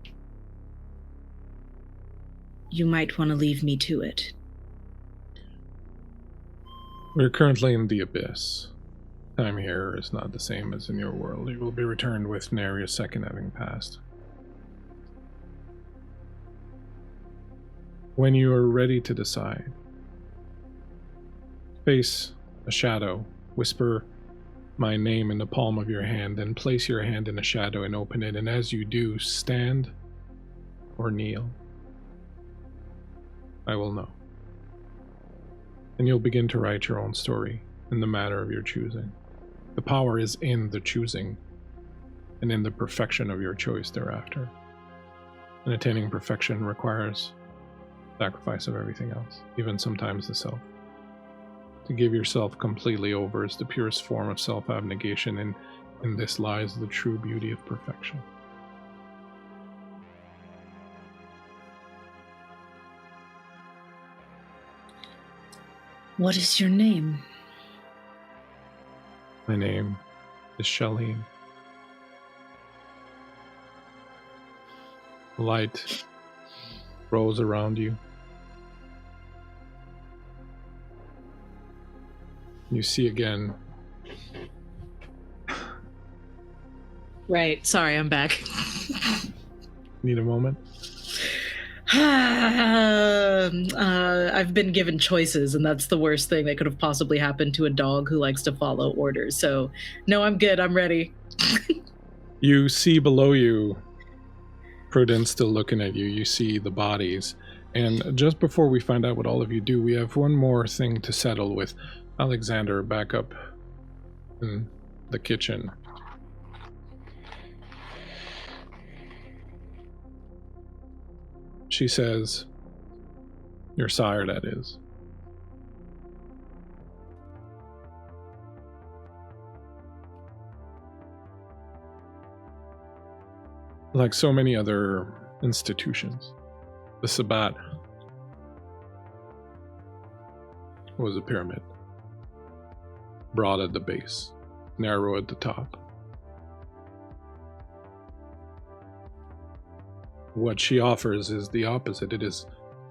you might want to leave me to it. We're currently in the abyss. Time here is not the same as in your world. You will be returned with nary a second having passed. When you are ready to decide, face a shadow, whisper my name in the palm of your hand, and place your hand in a shadow and open it, and as you do, stand or kneel. I will know. And you'll begin to write your own story in the matter of your choosing. The power is in the choosing and in the perfection of your choice thereafter. And attaining perfection requires sacrifice of everything else, even sometimes the self. To give yourself completely over is the purest form of self-abnegation, and in this lies the true beauty of perfection. What is your name? My name is Shalene. Light rose around you. You see again. Right, sorry, I'm back. Need a moment? I've been given choices, and that's the worst thing that could have possibly happened to a dog who likes to follow orders. So, no, I'm good. I'm ready. You see below you, Prudence still looking at you. You see the bodies. And just before we find out what all of you do, we have one more thing to settle with Alexander back up in the kitchen. She says, your sire, that is. Like so many other institutions, the Sabbat was a pyramid. Broad at the base, narrow at the top. What she offers is the opposite. It is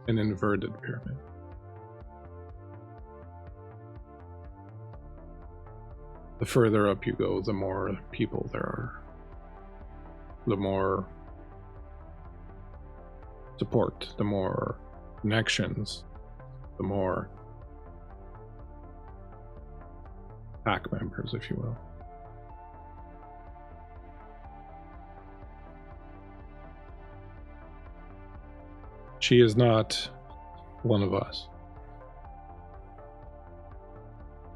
an inverted pyramid. The further up you go, the more people there are. The more support, the more connections, the more pack members, if you will. She is not one of us.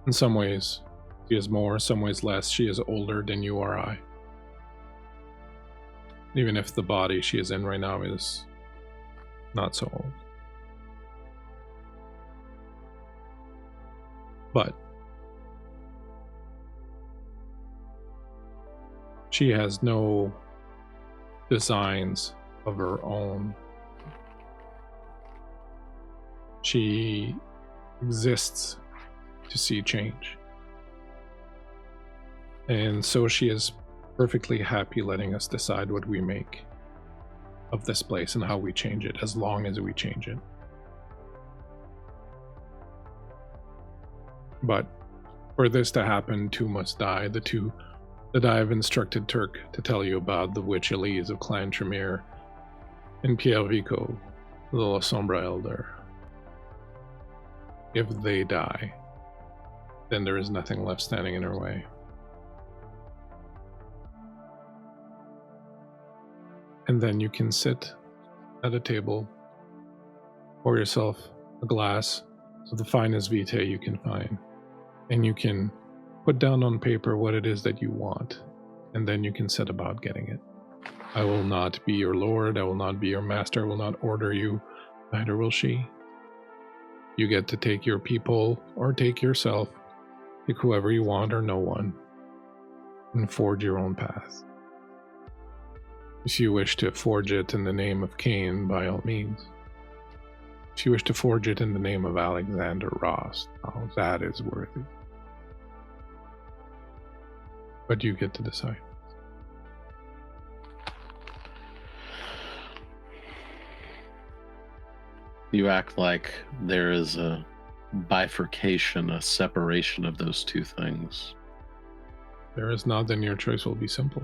In some ways, she is more, in some ways less. She is older than you or I. Even if the body she is in right now is not so old. But she has no designs of her own. She exists to see change. And so she is perfectly happy letting us decide what we make of this place and how we change it, as long as we change it. But for this to happen, two must die. The two that I have instructed Turk to tell you about, the witch Elise of Clan Tremere and Pierre Vico, the La Sombra Elder. If they die, then there is nothing left standing in her way. And then you can sit at a table, pour yourself a glass of the finest Vita you can find, and you can put down on paper what it is that you want, and then you can set about getting it. I will not be your lord, I will not be your master, I will not order you, neither will she. You get to take your people, or take yourself, pick whoever you want or no one, and forge your own path. If you wish to forge it in the name of Cain, by all means. If you wish to forge it in the name of Alexander Ross, now that is worthy. But you get to decide. You act like there is a bifurcation, a separation of those two things. There is not, then your choice will be simple.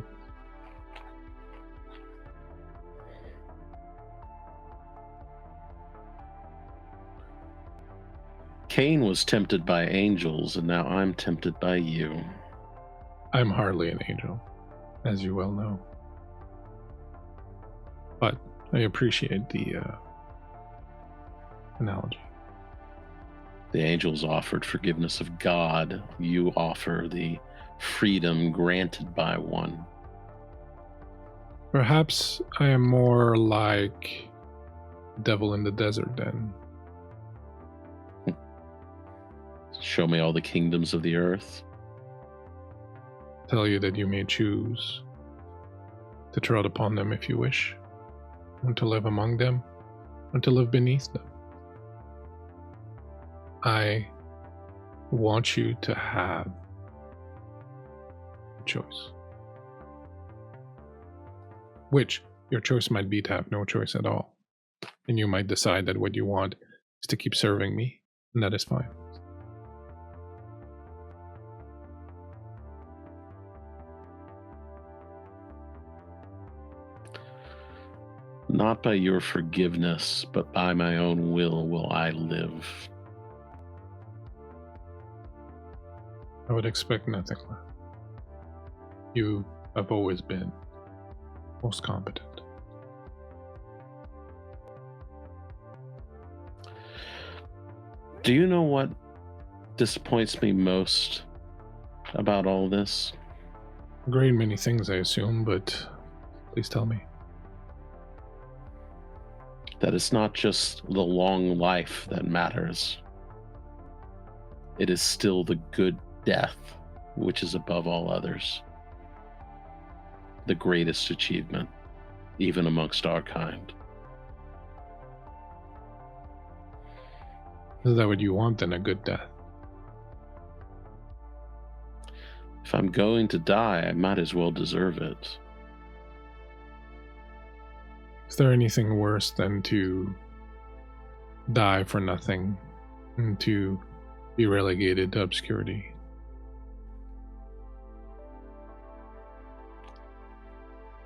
Cain was tempted by angels, and now I'm tempted by you. I'm hardly an angel, as you well know. But I appreciate the analogy. The angels offered forgiveness of God. You offer the freedom granted by one. Perhaps I am more like devil in the desert then. Show me all the kingdoms of the earth. Tell you that you may choose to tread upon them if you wish, and to live among them, and to live beneath them. I want you to have a choice. Which your choice might be to have no choice at all. And you might decide that what you want is to keep serving me, and that is fine. Not by your forgiveness, but by my own will I live. I would expect nothing less. You have always been most competent. Do you know what disappoints me most about all this? A great many things, I assume, but please tell me. That it's not just the long life that matters. It is still the good death, which is above all others. The greatest achievement, even amongst our kind. Is that what you want, then, a good death? If I'm going to die, I might as well deserve it. Is there anything worse than to die for nothing and to be relegated to obscurity?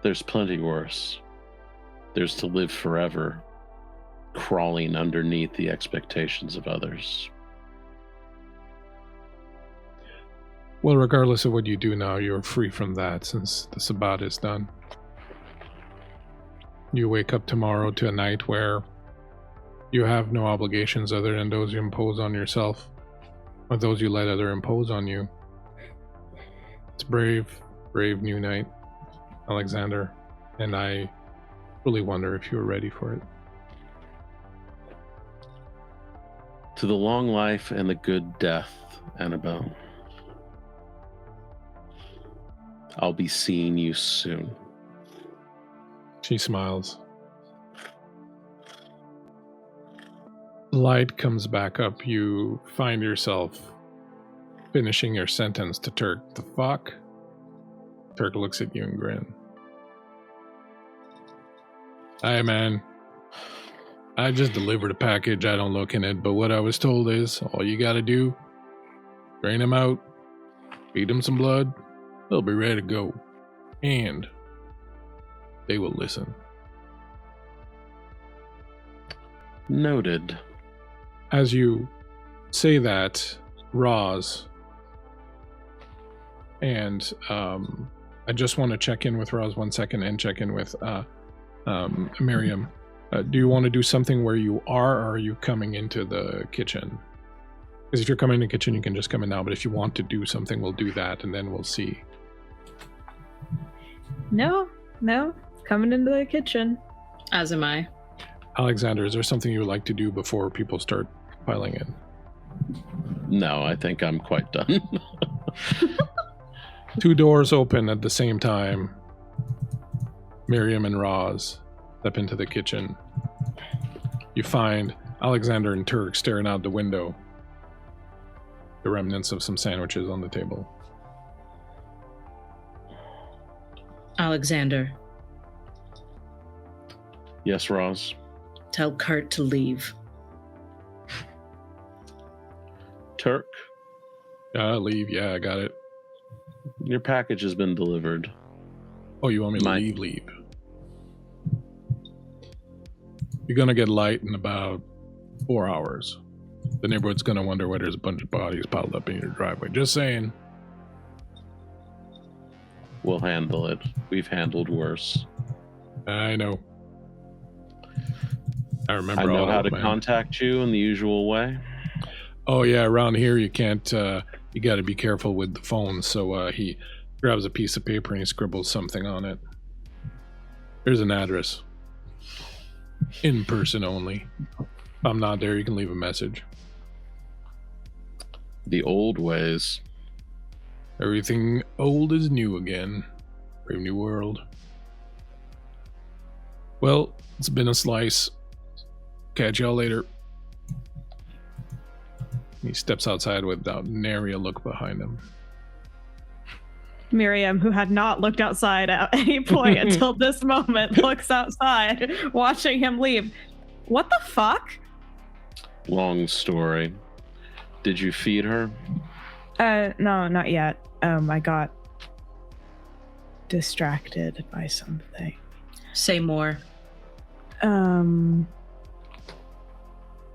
There's plenty worse. There's to live forever, crawling underneath the expectations of others. Well, regardless of what you do now, you're free from that since the Sabbat is done. You wake up tomorrow to a night where you have no obligations other than those you impose on yourself, or those you let other impose on you. It's brave new night, Alexander, and I really wonder if you're ready for it. To the long life and the good death, Anabelle. I'll be seeing you soon. She smiles. Light comes back up. You find yourself finishing your sentence to Turk. The fuck? Turk looks at you and grins. Hey man, I just delivered a package. I don't look in it, but what I was told is all you gotta do, drain them out, feed them some blood, they'll be ready to go. And they will listen. Noted. As you say that, Roz, and I just want to check in with Roz 1 second and check in with Miriam, do you want to do something where you are, or are you coming into the kitchen? Because if you're coming in the kitchen, you can just come in now, but if you want to do something, we'll do that, and then we'll see. No, coming into the kitchen. As am I. Alexander, is there something you would like to do before people start piling in? No, I think I'm quite done. 2 doors open at the same time. Miriam and Roz step into the kitchen. You find Alexander and Turk staring out the window. The remnants of some sandwiches on the table. Alexander, Yes, Roz. tell Kurt to leave. Turk, Leave. Yeah, I got it. your package has been delivered. Oh, you want me to leave? You're gonna get light in about 4 hours. The neighborhood's gonna wonder why there's a bunch of bodies piled up in your driveway. Just saying. We'll handle it. We've handled worse. I know. I remember I know all how that, to man. contact you in the usual way. Oh yeah, around here you can't, you gotta be careful with the phone, so he grabs a piece of paper and he scribbles something on it. There's an address. In person only. If I'm not there, you can leave a message. The old ways. Everything old is new again. Brave new world. Well, it's been a slice. Catch y'all later. He steps outside without nary a look behind him. Miriam, who had not looked outside at any point until this moment, looks outside, watching him leave. What the fuck? Long story. Did you feed her? No, not yet. I got distracted by something. Say more.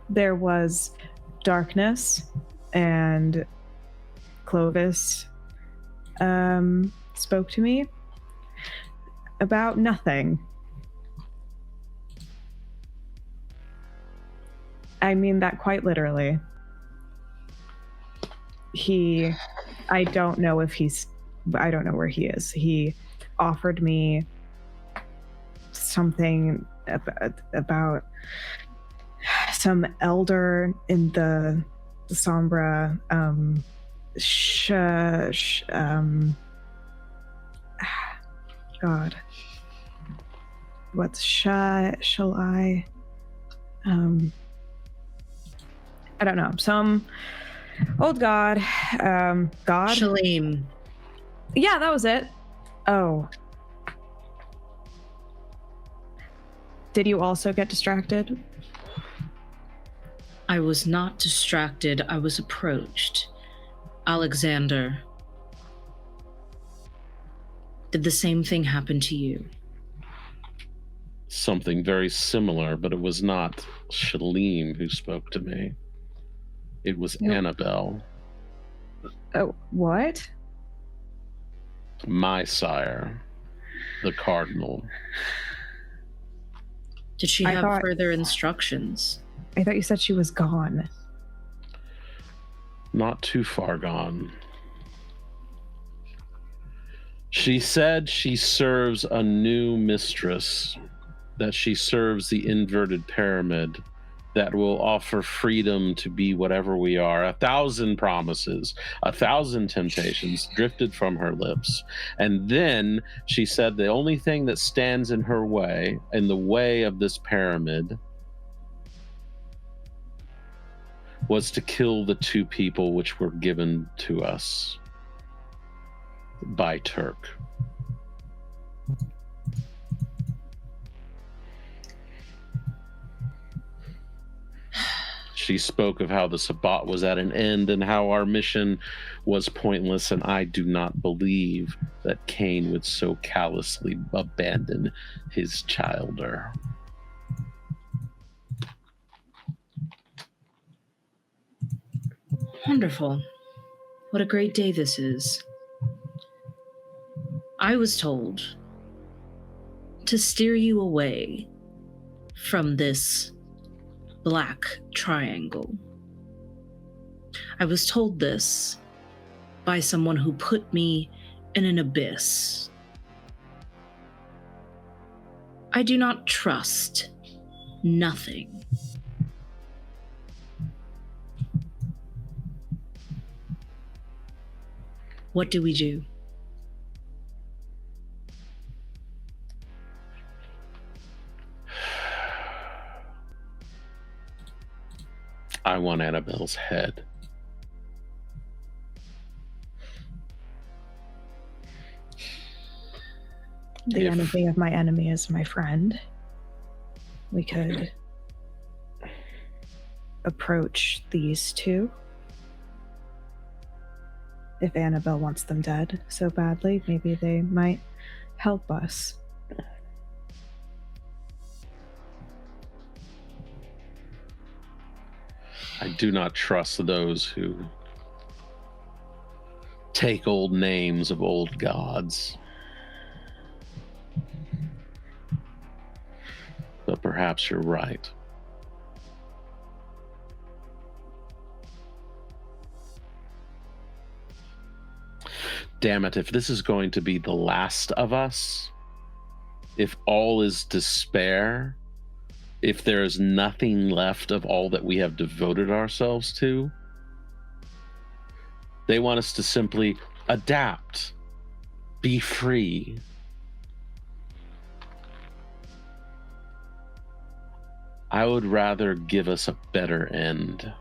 There was darkness, and Clovis spoke to me about nothing. I mean that quite literally. I don't know where he is. He offered me something about some elder in the Sombra, God. What's shall I? I don't know. Some old god. God? Shalim. Yeah, that was it. Oh. Did you also get distracted? I was not distracted. I was approached. Alexander, did the same thing happen to you? Something very similar, but it was not Shalim who spoke to me. It was Anabelle, Oh, what? my sire, the Cardinal. Did she I have thought- further instructions? I thought you said she was gone. Not too far gone. She said she serves a new mistress, that she serves the inverted pyramid that will offer freedom to be whatever we are. 1,000 promises, 1,000 temptations drifted from her lips. And then she said the only thing that stands in her way, in the way of this pyramid, was to kill the 2 people which were given to us by Turk. She spoke of how the Sabbat was at an end and how our mission was pointless, and I do not believe that Cain would so callously abandon his childer. Wonderful. What a great day this is. I was told to steer you away from this black triangle. I was told this by someone who put me in an abyss. I do not trust nothing. What do we do? I want Annabelle's head. The enemy of my enemy is my friend. We could approach these two. If Annabelle wants them dead so badly, maybe they might help us. I do not trust those who take old names of old gods. But perhaps you're right. Damn it, if this is going to be the last of us, if all is despair, if there is nothing left of all that we have devoted ourselves to, they want us to simply adapt, be free. I would rather give us a better end.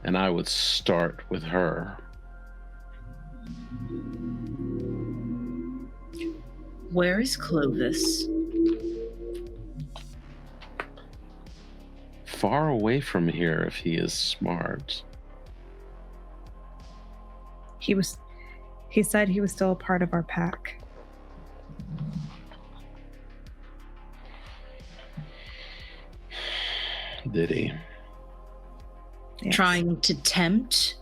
And I would start with her. Where is Clovis? Far away from here if he is smart. He said he was still a part of our pack. Did he? Yes. Trying to tempt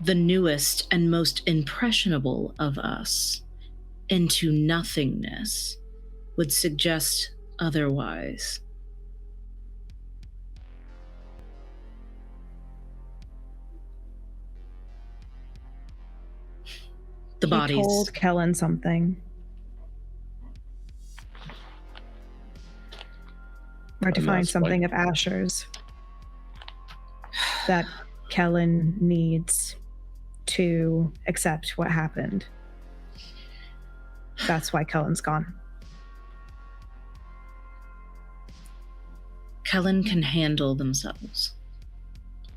the newest and most impressionable of us into nothingness would suggest otherwise. The bodies. He told Kellen something. Or to find something of Asher's that Kellen needs to accept what happened. That's why Kellen's gone. Kellen can handle themselves.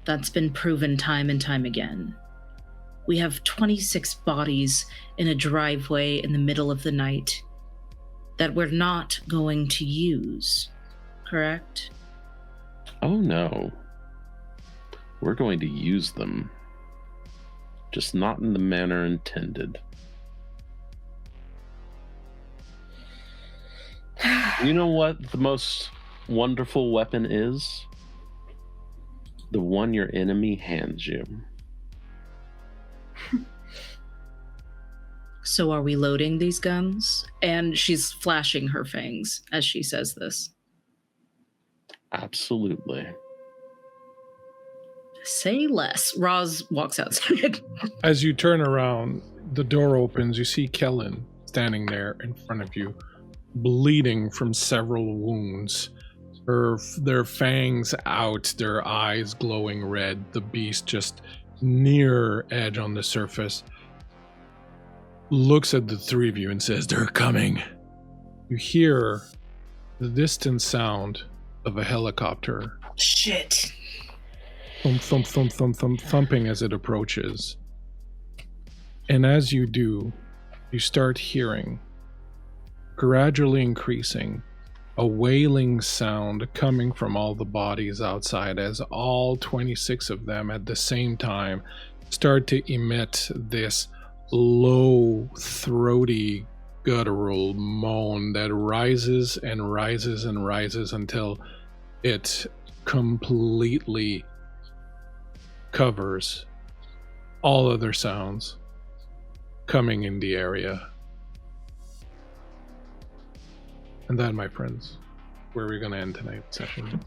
That's been proven time and time again. We have 26 bodies in a driveway in the middle of the night that we're not going to use, correct? Oh no. We're going to use them. Just not in the manner intended. You know what the most wonderful weapon is? The one your enemy hands you. So are we loading these guns? And she's flashing her fangs as she says this. Absolutely. Say less. Roz walks outside. As you turn around, the door opens. You see Kellen standing there in front of you, bleeding from several wounds. Their fangs out, their eyes glowing red, the beast just near edge on the surface. Looks at the three of you and says, "They're coming." You hear the distant sound of a helicopter. Shit. Thump, thump, thump, thump, thump, thumping as it approaches. And as you do, you start hearing, gradually increasing, a wailing sound coming from all the bodies outside as all 26 of them at the same time start to emit this low, throaty, guttural moan that rises and rises and rises until it completely covers all other sounds. coming in the area. And that, my friends, where we're going to end tonight's session.